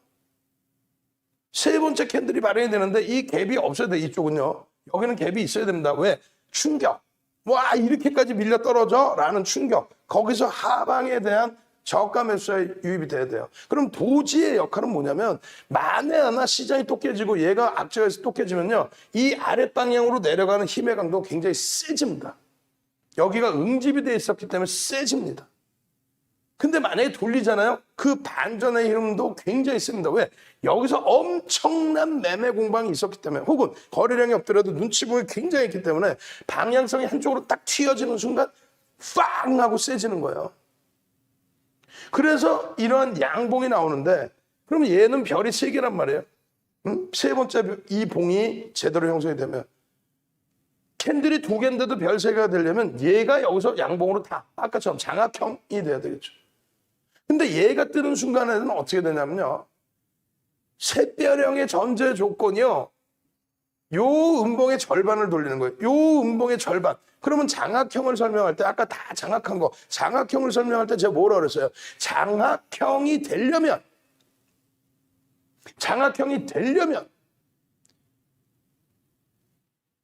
B: 세 번째 캔들이 발현이 되는데 이 갭이 없어야 돼. 이쪽은요. 여기는 갭이 있어야 됩니다. 왜? 충격. 와, 이렇게까지 밀려 떨어져? 라는 충격. 거기서 하방에 대한 저가 매수에 유입이 돼야 돼요. 그럼 도지의 역할은 뭐냐면 만에 하나 시장이 또 깨지고 얘가 악재에서 또 깨지면요. 이 아랫방향으로 내려가는 힘의 강도가 굉장히 세집니다. 여기가 응집이 돼 있었기 때문에 세집니다. 근데 만약에 돌리잖아요. 그 반전의 흐름도 굉장히 셉니다. 왜? 여기서 엄청난 매매 공방이 있었기 때문에 혹은 거래량이 없더라도 눈치 보기 굉장히 있기 때문에 방향성이 한쪽으로 딱 튀어지는 순간 빵 하고 세지는 거예요. 그래서 이러한 양봉이 나오는데 그럼 얘는 별이 3개란 말이에요. 세 번째 이 봉이 제대로 형성이 되면 캔들이 2개인데도 별 3개가 되려면 얘가 여기서 양봉으로 다 아까처럼 장악형이 돼야 되겠죠. 근데 얘가 뜨는 순간에는 어떻게 되냐면요. 샛별형의 전제 조건이요. 요 음봉의 절반을 돌리는 거예요. 요 음봉의 절반. 그러면 장악형을 설명할 때 아까 다 장악한 거. 장악형을 설명할 때 제가 뭐라 그랬어요? 장악형이 되려면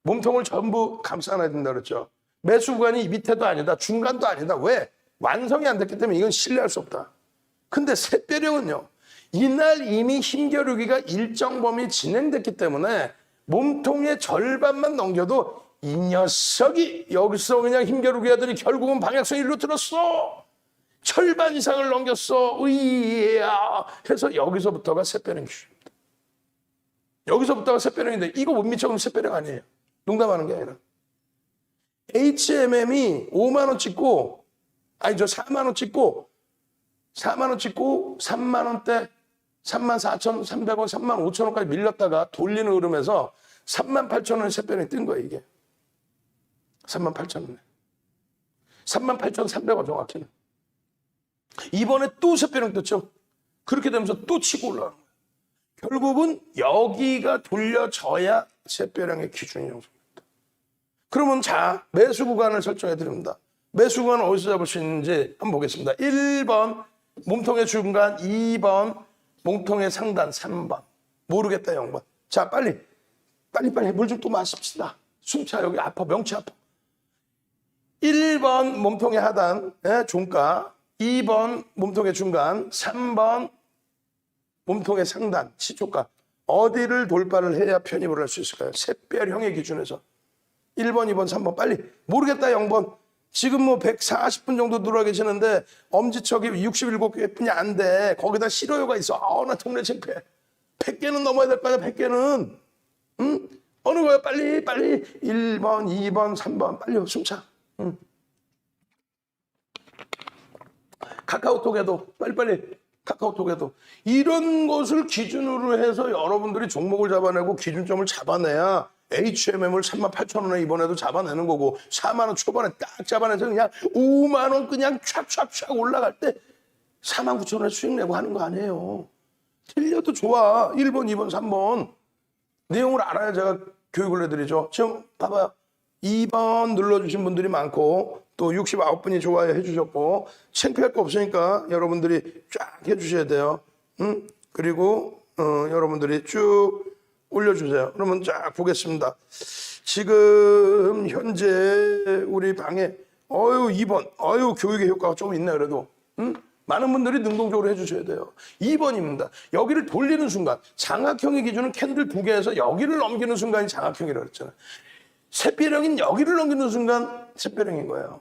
B: 몸통을 전부 감싸놔야 된다 그랬죠. 매수 구간이 밑에도 아니다. 중간도 아니다. 왜? 완성이 안 됐기 때문에 이건 신뢰할 수 없다. 근데 샛별형은요. 이날 이미 힘겨루기가 일정 범위 진행됐기 때문에 몸통의 절반만 넘겨도 이 녀석이 여기서 그냥 힘겨루기 하더니 결국은 방향성이 일로 들었어. 절반 이상을 넘겼어. 으이야 해서 여기서부터가 샛별형 기준입니다. 여기서부터가 샛별형인데 이거 못 미쳐보면 샛별형 아니에요. 농담하는 게 아니라. HMM이 5만 원 찍고 4만 원 찍고 3만 원대 34,300원, 35,000원까지 밀렸다가 돌리는 흐름에서 38,000원에 샛별형이 뜬 거예요, 이게. 38,000원에. 38,300원 정확히는. 이번에 또 샛별형 떴죠. 그렇게 되면서 또 치고 올라가는 거예요. 결국은 여기가 돌려져야 샛별형의 기준이 형성됩니다. 그러면 자, 매수 구간을 설정해 드립니다. 매수 구간을 어디서 잡을 수 있는지 한번 보겠습니다. 1번 몸통의 중간, 2번 몸통의 상단, 3번 모르겠다 0번. 자, 빨리 물 좀 또 마십시다. 숨차. 여기 아파. 명치 아파. 1번 몸통의 하단, 종가, 2번 몸통의 중간, 3번 몸통의 상단, 시초가. 어디를 돌파를 해야 편입을 할 수 있을까요? 샛별형의 기준에서 1번, 2번, 3번. 빨리. 모르겠다 0번. 지금 뭐 140분 정도 들어와 계시는데 엄지척이 67개뿐이 안 돼. 거기다 싫어요가 있어. 나 동네 창피해. 100개는 넘어야 될 거 아니야. 100개는. 응? 어느 거야? 빨리. 1번, 2번, 3번. 빨리 숨차. 응. 카카오톡에도 빨리. 카카오톡에도 이런 것을 기준으로 해서 여러분들이 종목을 잡아내고 기준점을 잡아내야 HMM을 38,000원에 이번에도 잡아내는 거고 4만 원 초반에 딱 잡아내서 그냥 5만 원 그냥 촥촥촥 올라갈 때 49,000원에 수익 내고 하는 거 아니에요. 틀려도 좋아. 1번, 2번, 3번. 내용을 알아야 제가 교육을 해드리죠. 지금 봐봐요. 2번 눌러주신 분들이 많고 또 69분이 좋아요 해주셨고 창피할 거 없으니까 여러분들이 쫙 해주셔야 돼요. 그리고 여러분들이 쭉 올려주세요. 그러면 쫙 보겠습니다. 지금 현재 우리 방에 2번 교육의 효과가 좀 있네 그래도 많은 분들이 능동적으로 해주셔야 돼요. 2번입니다. 여기를 돌리는 순간 장악형의 기준은 캔들 2개에서 여기를 넘기는 순간이 장악형이라고 그랬잖아요. 샛별형인 여기를 넘기는 순간 샛별형인 거예요.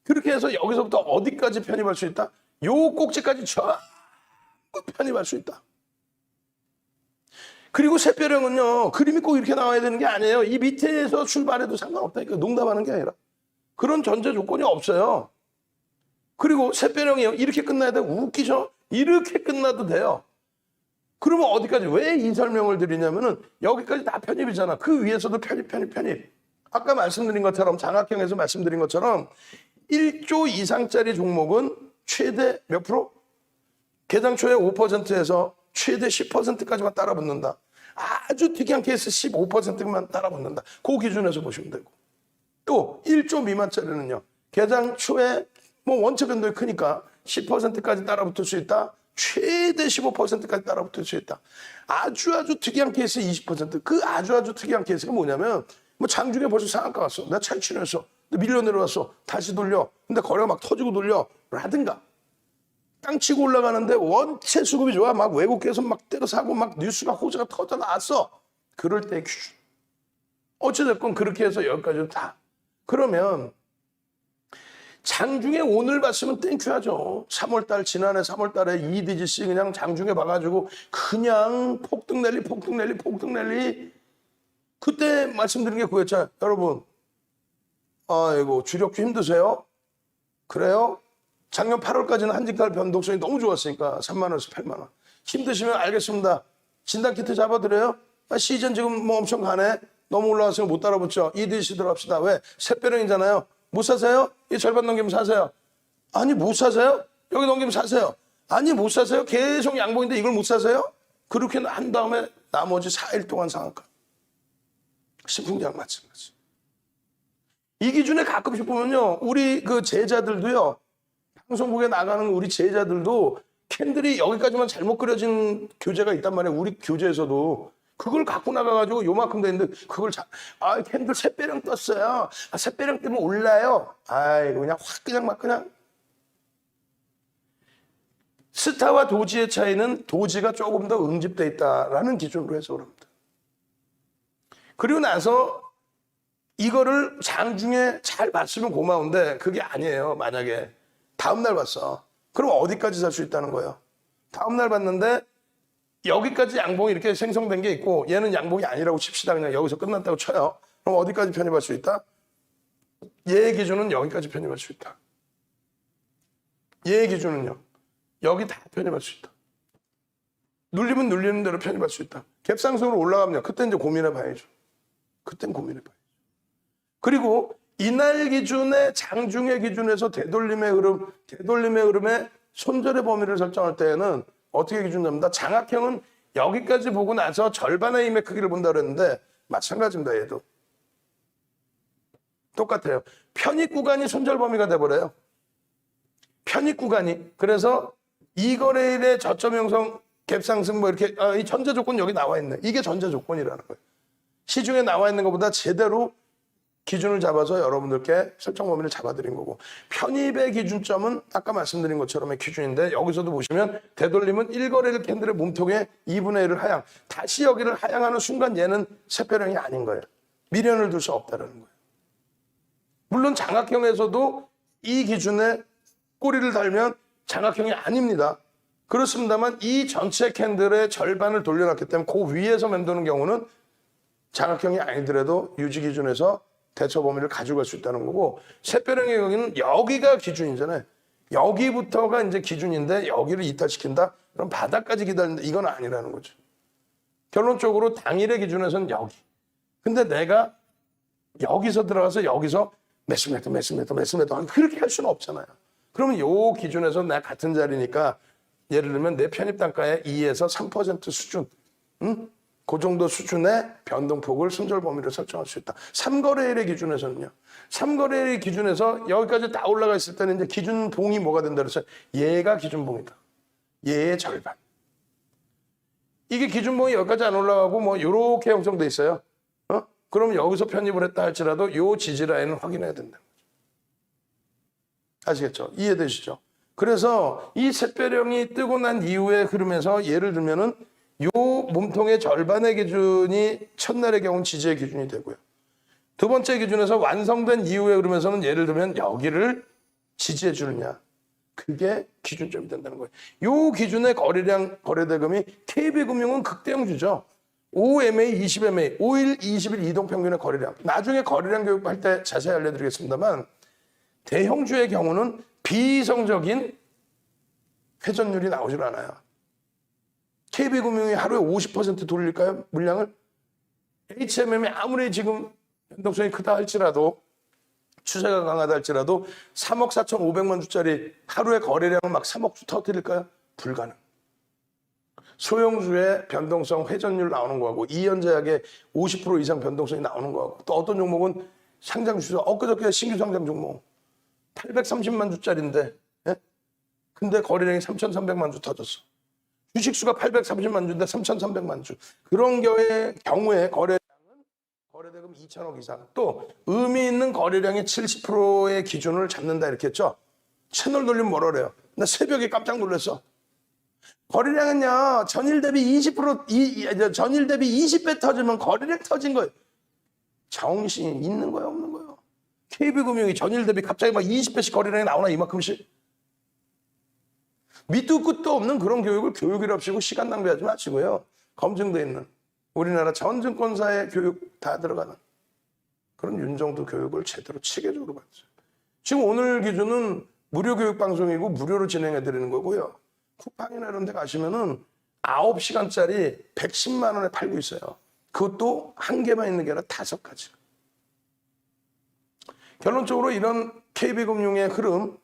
B: 그렇게 해서 여기서부터 어디까지 편입할 수 있다? 요 꼭지까지 전부 편입할 수 있다. 그리고 샛별형은요, 그림이 꼭 이렇게 나와야 되는 게 아니에요. 이 밑에서 출발해도 상관없다니까. 농담하는 게 아니라. 그런 전제 조건이 없어요. 그리고 샛별형이요, 이렇게 끝나야 돼. 웃기죠? 이렇게 끝나도 돼요. 그러면 어디까지? 왜 이 설명을 드리냐면은 여기까지 다 편입이잖아. 그 위에서도 편입. 아까 말씀드린 것처럼 장학형에서 말씀드린 것처럼 1조 이상짜리 종목은 최대 몇 프로? 개장초에 5%에서 최대 10%까지만 따라붙는다. 아주 특이한 케이스 15%만 따라붙는다. 그 기준에서 보시면 되고. 또 1조 미만짜리는요. 개장초에 뭐 원체 변동이 크니까 10%까지 따라붙을 수 있다. 최대 15%까지 따라붙을 수 있다. 아주 특이한 케이스 20%. 그 아주 특이한 케이스가 뭐냐면 뭐 장중에 벌써 상한가 갔어. 내가 탈출했어. 밀려 내려왔어. 다시 돌려. 근데 거래가 막 터지고 돌려. 라든가. 땅 치고 올라가는데 원체 수급이 좋아. 막 외국에서 막 때려 사고 막 뉴스가 호재가 터져 나왔어. 그럴 때 기준. 어찌됐건 그렇게 해서 여기까지 다. 그러면 장중에 오늘 봤으면 땡큐 하죠. 3월달, 지난해 3월달에 EDGC 그냥 장중에 봐가지고 그냥 폭등 랠리. 그때 말씀드린 게 그거였잖아요. 여러분, 아이고, 주력주 힘드세요? 그래요? 작년 8월까지는 한진칼 변동성이 너무 좋았으니까 3만 원에서 8만 원. 힘드시면 알겠습니다. 진단키트 잡아드려요? 시즌 지금 뭐 엄청 가네. 너무 올라왔으면 못 따라붙죠. EDGC 들어갑시다. 왜? 샛별형이잖아요. 못 사세요? 이 절반 넘기면 사세요. 아니 못 사세요? 여기 넘기면 사세요. 아니 못 사세요? 계속 양봉인데 이걸 못 사세요? 그렇게 한 다음에 나머지 4일 동안 상한가. 신풍장 마찬가지. 이 기준에 가끔씩 보면요. 우리 그 제자들도요. 방송국에 나가는 우리 제자들도 캔들이 여기까지만 잘못 그려진 교재가 있단 말이에요. 우리 교재에서도. 그걸 갖고 나가가지고 요만큼 됐는데 그걸 캔들 샛별형 떴어요. 샛별형 뜨면 올라요. 아이고 그냥 확 그냥 막 그냥. 스타와 도지의 차이는 도지가 조금 더 응집돼 있다라는 기준으로 해서 그럽니다. 그리고 나서 이거를 장중에 잘 봤으면 고마운데 그게 아니에요. 만약에 다음날 봤어. 그럼 어디까지 살 수 있다는 거예요? 다음날 봤는데 여기까지 양봉이 이렇게 생성된 게 있고 얘는 양봉이 아니라고 칩시다. 그냥 여기서 끝났다고 쳐요. 그럼 어디까지 편입할 수 있다? 얘의 기준은 여기까지 편입할 수 있다. 얘의 기준은요. 여기 다 편입할 수 있다. 눌리면 눌리는 대로 편입할 수 있다. 갭상승으로 올라가면 그때 이제 고민해 봐야죠. 그땐 고민해 봐야죠. 그리고 이날 기준에 장중의 기준에서 되돌림의 흐름에 손절의 범위를 설정할 때에는 어떻게 기준 잡는다? 장악형은 여기까지 보고 나서 절반의 힘의 크기를 본다 그랬는데 마찬가지입니다. 얘도. 똑같아요. 편입 구간이 손절 범위가 돼버려요. 편입 구간이. 그래서 이 거래일의 저점 형성 갭상승 뭐 이렇게 이 전제 조건 여기 나와 있네. 이게 전제 조건이라는 거예요. 시중에 나와 있는 것보다 제대로 기준을 잡아서 여러분들께 설정 범위를 잡아드린 거고 편입의 기준점은 아까 말씀드린 것처럼의 기준인데 여기서도 보시면 되돌림은 1거래일 캔들의 몸통에 2분의 1을 하향 다시 여기를 하향하는 순간 얘는 샛별형이 아닌 거예요. 미련을 둘 수 없다는 거예요. 물론 장악형에서도 이 기준에 꼬리를 달면 장악형이 아닙니다. 그렇습니다만 이 전체 캔들의 절반을 돌려놨기 때문에 그 위에서 맴도는 경우는 장악형이 아니더라도 유지 기준에서 대처 범위를 가져갈 수 있다는 거고 샛별형의 경우는 여기가 기준이잖아요. 여기부터가 이제 기준인데 여기를 이탈시킨다? 그럼 바닥까지 기다린다? 이건 아니라는 거죠. 결론적으로 당일의 기준에서는 여기. 근데 내가 여기서 들어가서 여기서 매수매도 그렇게 할 수는 없잖아요. 그러면 요 기준에서 내가 같은 자리니까 예를 들면 내 편입 단가의 2에서 3% 수준 그 정도 수준의 변동폭을 손절 범위로 설정할 수 있다. 3거래일의 기준에서는요. 3거래일 기준에서 여기까지 다 올라가 있을 때는 이제 기준봉이 뭐가 된다 그래서 얘가 기준봉이다. 얘의 절반. 이게 기준봉이 여기까지 안 올라가고 뭐 이렇게 형성돼 있어요. 그럼 여기서 편입을 했다 할지라도 요 지지 라인을 확인해야 된다. 아시겠죠? 이해되시죠? 그래서 이 샛별형이 뜨고 난 이후의 흐름에서 예를 들면은 요 몸통의 절반의 기준이 첫날의 경우는 지지의 기준이 되고요. 두 번째 기준에서 완성된 이후의 흐름에서는 예를 들면 여기를 지지해 주느냐. 그게 기준점이 된다는 거예요. 요 기준의 거래량, 거래대금이 KB금융은 극대형주죠. 5MA, 20MA, 5일, 20일 이동평균의 거래량. 나중에 거래량 교육할 때 자세히 알려드리겠습니다만 대형주의 경우는 비이성적인 회전율이 나오질 않아요. KB금융이 하루에 50% 돌릴까요? 물량을? HMM이 아무리 지금 변동성이 크다 할지라도 추세가 강하다 할지라도 3억 4,500만 주짜리 하루의 거래량을 막 3억 주 터뜨릴까요? 불가능. 소형주의 변동성 회전율 나오는 거하고 이연제약의 50% 이상 변동성이 나오는 거하고 또 어떤 종목은 상장 주수 엊그저께 신규 상장 종목 830만 주짜리인데 예? 근데 거래량이 3,300만 주 터졌어. 주식수가 830만 주인데 3,300만 주. 그런 경우에 거래대금 2천억 이상. 또 의미 있는 거래량의 70%의 기준을 잡는다 이렇게 했죠. 채널 돌리면 뭐라 그래요? 나 새벽에 깜짝 놀랐어. 거래량은요 전일 대비 20% 전일 대비 20배 터지면 거래량 터진 거예요. 정신이 있는 거예요 없는 거예요? KB금융이 전일 대비 갑자기 막 20배씩 거래량이 나오나 이만큼씩? 밑도 끝도 없는 그런 교육을 교육이랍시고 시간 낭비하지 마시고요. 검증돼 있는 우리나라 전 증권사의 교육 다 들어가는 그런 윤정도 교육을 제대로 체계적으로 받으세요. 지금 오늘 기준은 무료 교육 방송이고 무료로 진행해 드리는 거고요. 쿠팡이나 이런 데 가시면은 9시간짜리 110만 원에 팔고 있어요. 그것도 한 개만 있는 게 아니라 5가지. 결론적으로 이런 KB금융의 흐름,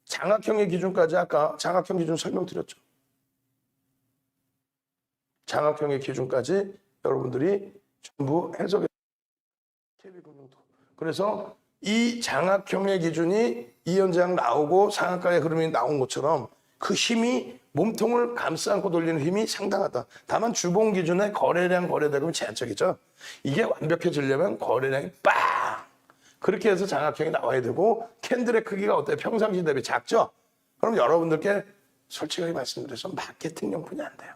B: 장학형의 기준까지 아까 장학형 기준 설명드렸죠. 장학형의 기준까지 여러분들이 전부 해석해 KB금융도. 그래서 이 장학형의 기준이 이연제약 나오고 상한가의 흐름이 나온 것처럼 그 힘이 몸통을 감싸 안고 돌리는 힘이 상당하다. 다만 주봉 기준의 거래량 거래대금이 제한적이죠. 이게 완벽해지려면 거래량이 빵! 그렇게 해서 장학형이 나와야 되고 캔들의 크기가 어때요? 평상시 대비 작죠? 그럼 여러분들께 솔직하게 말씀드려서 마케팅 용품이 안 돼요.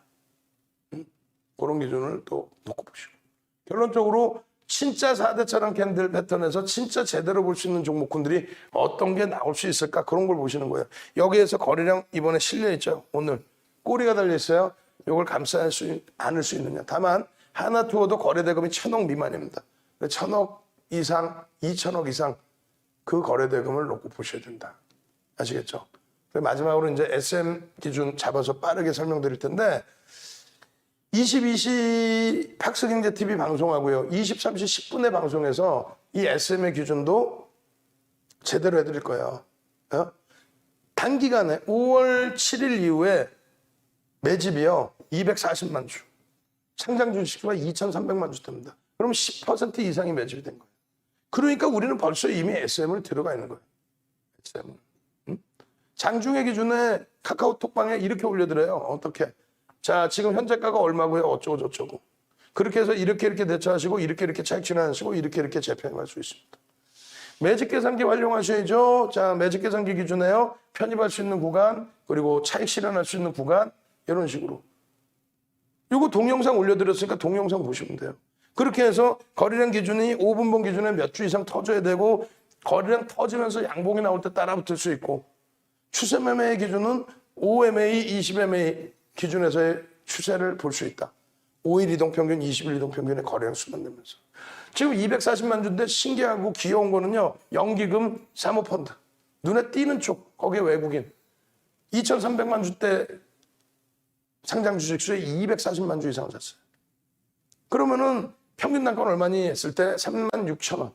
B: 그런 기준을 또 놓고 보시고. 결론적으로 진짜 4대차랑 캔들 패턴에서 진짜 제대로 볼 수 있는 종목군들이 어떤 게 나올 수 있을까 그런 걸 보시는 거예요. 여기에서 거래량 이번에 실려있죠. 오늘 꼬리가 달려있어요. 이걸 감싸지 않을 수 있느냐. 다만 하나투어도 거래대금이 1,000억 미만입니다. 1,000억 이상, 2,000억 이상 그 거래대금을 놓고 보셔야 된다. 아시겠죠? 마지막으로 이제 SM 기준 잡아서 빠르게 설명드릴 텐데 22시 박스경제TV 방송하고요. 23시 10분에 방송해서 이 SM의 기준도 제대로 해드릴 거예요. 단기간에 5월 7일 이후에 매집이요. 240만 주. 상장 주식수가 2,300만 주 됩니다. 그럼 10% 이상이 매집이 된 거예요. 그러니까 우리는 벌써 이미 SM을 들어가 있는 거예요. SM. 장중의 기준에 카카오톡방에 이렇게 올려드려요. 어떻게? 자, 지금 현재가가 얼마고요? 어쩌고 저쩌고. 그렇게 해서 이렇게 대처하시고 이렇게 차익 진행하시고 이렇게 재편할 수 있습니다. 매직 계산기 활용하셔야죠. 자, 매직 계산기 기준에요. 편입할 수 있는 구간, 그리고 차익 실현할 수 있는 구간, 이런 식으로. 이거 동영상 올려드렸으니까 동영상 보시면 돼요. 그렇게 해서 거래량 기준이 5분봉 기준에 몇 주 이상 터져야 되고 거래량 터지면서 양봉이 나올 때 따라 붙을 수 있고 추세 매매의 기준은 5MA, 20MA 기준에서의 추세를 볼 수 있다. 5일 이동평균, 20일 이동평균의 거래량 수만 되면서. 지금 240만 주인데 신기하고 귀여운 거는요. 연기금 사모펀드. 눈에 띄는 쪽, 거기에 외국인. 2,300만 주 때 상장 주식수에 240만 주 이상 샀어요. 그러면은 평균 단가는 얼마니 했을 때 36,000원.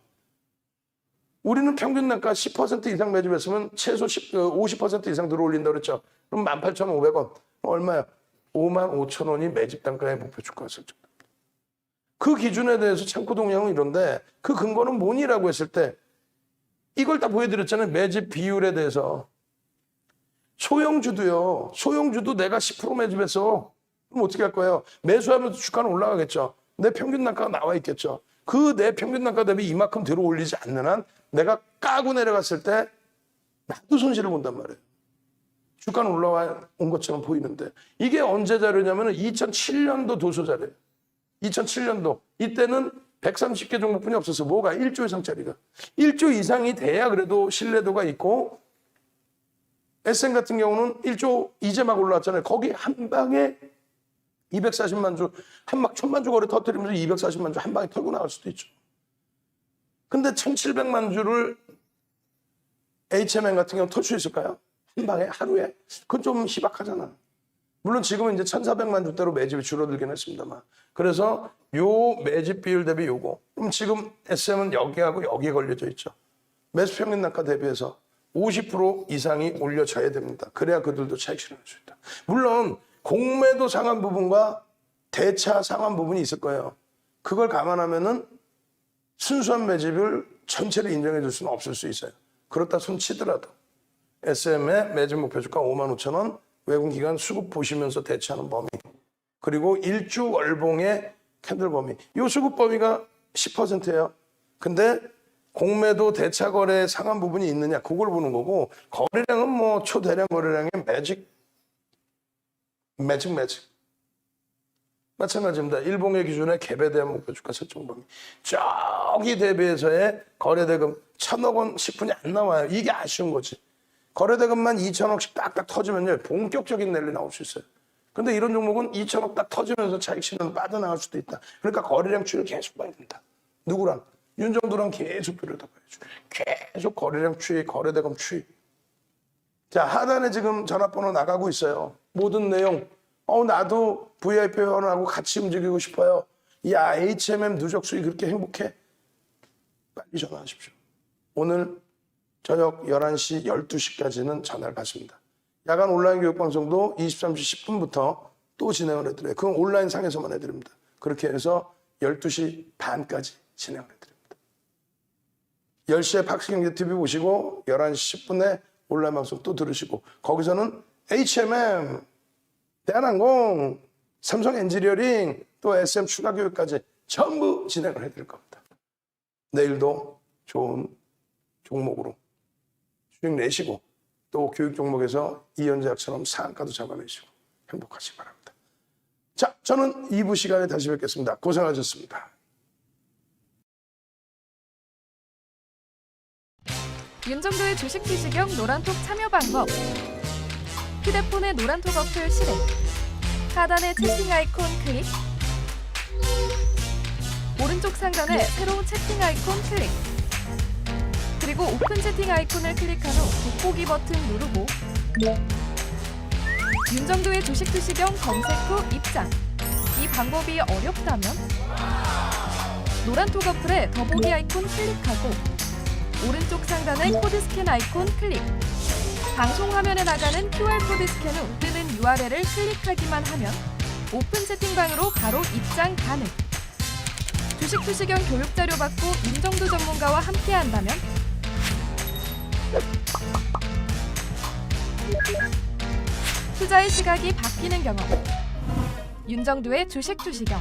B: 우리는 평균 단가 10% 이상 매집했으면 최소 50% 이상 들어올린다 그랬죠. 그럼 18,500원. 얼마야? 55,000원이 매집 단가의 목표 주가가 설정됩니다. 그 기준에 대해서 창구 동향은 이런데 그 근거는 뭐니라고 했을 때 이걸 다 보여드렸잖아요. 매집 비율에 대해서. 소형주도요. 소형주도 내가 10% 매집해서 그럼 어떻게 할 거예요? 매수하면서 주가는 올라가겠죠. 내 평균 단가가 나와 있겠죠. 그 내 평균 단가 대비 이만큼 들어올리지 않는 한 내가 까고 내려갔을 때 나도 손실을 본단 말이에요. 주가는 올라와 온 것처럼 보이는데 이게 언제 자료냐면 2007년도 도서 자료예요. 2007년도. 이때는 130개 종목뿐이 없었어. 뭐가? 1조 이상짜리가. 1조 이상이 돼야 그래도 신뢰도가 있고 SM 같은 경우는 1조 이제 막 올라왔잖아요. 거기 한 방에 240만 주, 한 막 1,000만 주 거래 터뜨리면서 240만 주 한 방에 털고 나갈 수도 있죠. 근데 1,700만 주를 HMN 같은 경우 털 수 있을까요? 한 방에 하루에? 그건 좀 희박하잖아. 물론 지금은 이제 1,400만 주대로 매집이 줄어들긴 했습니다만. 그래서 요 매집 비율 대비 요거. 그럼 지금 SM은 여기하고 여기에 걸려져 있죠. 매수 평균 단가 대비해서 50% 이상이 올려져야 됩니다. 그래야 그들도 차익 실현할 수 있다. 물론 공매도 상한 부분과 대차 상한 부분이 있을 거예요. 그걸 감안하면은 순수한 매집을 전체를 인정해 줄 수는 없을 수 있어요. 그렇다 손 치더라도 SM의 매집 목표 주가 55,000원, 외국 기관 수급 보시면서 대처하는 범위, 그리고 일주 월봉의 캔들 범위. 이 수급 범위가 10%예요. 근데 공매도 대차 거래 상한 부분이 있느냐 그걸 보는 거고, 거래량은 뭐 초대량 거래량의 매직 마찬가지입니다. 일봉의 기준의 갭에 대한 목표 주가 설정 범위. 저기 대비해서의 거래대금 1,000억 원 10분이 안 나와요. 이게 아쉬운 거지. 거래대금만 2,000억씩 딱딱 터지면요, 본격적인 랠리 나올 수 있어요. 근데 이런 종목은 2,000억 딱 터지면서 차익 실현 빠져나갈 수도 있다. 그러니까 거래량 추이를 계속 봐야 된다. 누구랑? 윤정두랑 계속 들여다봐야죠. 계속 거래량 추이, 거래대금 추이. 자, 하단에 지금 전화번호 나가고 있어요. 모든 내용. 나도 VIP 회원하고 같이 움직이고 싶어요. 야, HMM 누적 수익 그렇게 행복해? 빨리 전화하십시오. 오늘 저녁 11시, 12시까지는 전화를 받습니다. 야간 온라인 교육 방송도 23시 10분부터 또 진행을 해드려요. 그건 온라인 상에서만 해드립니다. 그렇게 해서 12시 반까지 진행을 해드립니다. 10시에 박스경제TV 보시고 11시 10분에 온라인 방송 또 들으시고, 거기서는 HMM, 대한항공, 삼성 엔지니어링, 또 SM 추가 교육까지 전부 진행을 해드릴 겁니다. 내일도 좋은 종목으로 수익 내시고, 또 교육 종목에서 이현재학처럼 상한가도 잡아내시고 행복하시기 바랍니다. 자, 저는 2부 시간에 다시 뵙겠습니다. 고생하셨습니다.
D: 윤정도의 주식 투시경 노란톡 참여 방법. 휴대폰의 노란톡 어플 실행. 하단의 채팅 아이콘 클릭. 오른쪽 상단에 새로운 채팅 아이콘 클릭. 그리고 오픈 채팅 아이콘을 클릭한 후 돋보기 버튼 누르고 윤정도의 주식 투시경 검색 후 입장. 이 방법이 어렵다면 노란톡 어플에 더보기 아이콘 클릭하고 오른쪽 상단의 코드 스캔 아이콘 클릭. 방송 화면에 나가는 QR코드 스캔 후 뜨는 URL을 클릭하기만 하면 오픈 채팅방으로 바로 입장 가능. 주식 투시경 교육 자료 받고 윤정도 전문가와 함께 한다면 투자의 시각이 바뀌는 경험. 윤정도의 주식 투시경.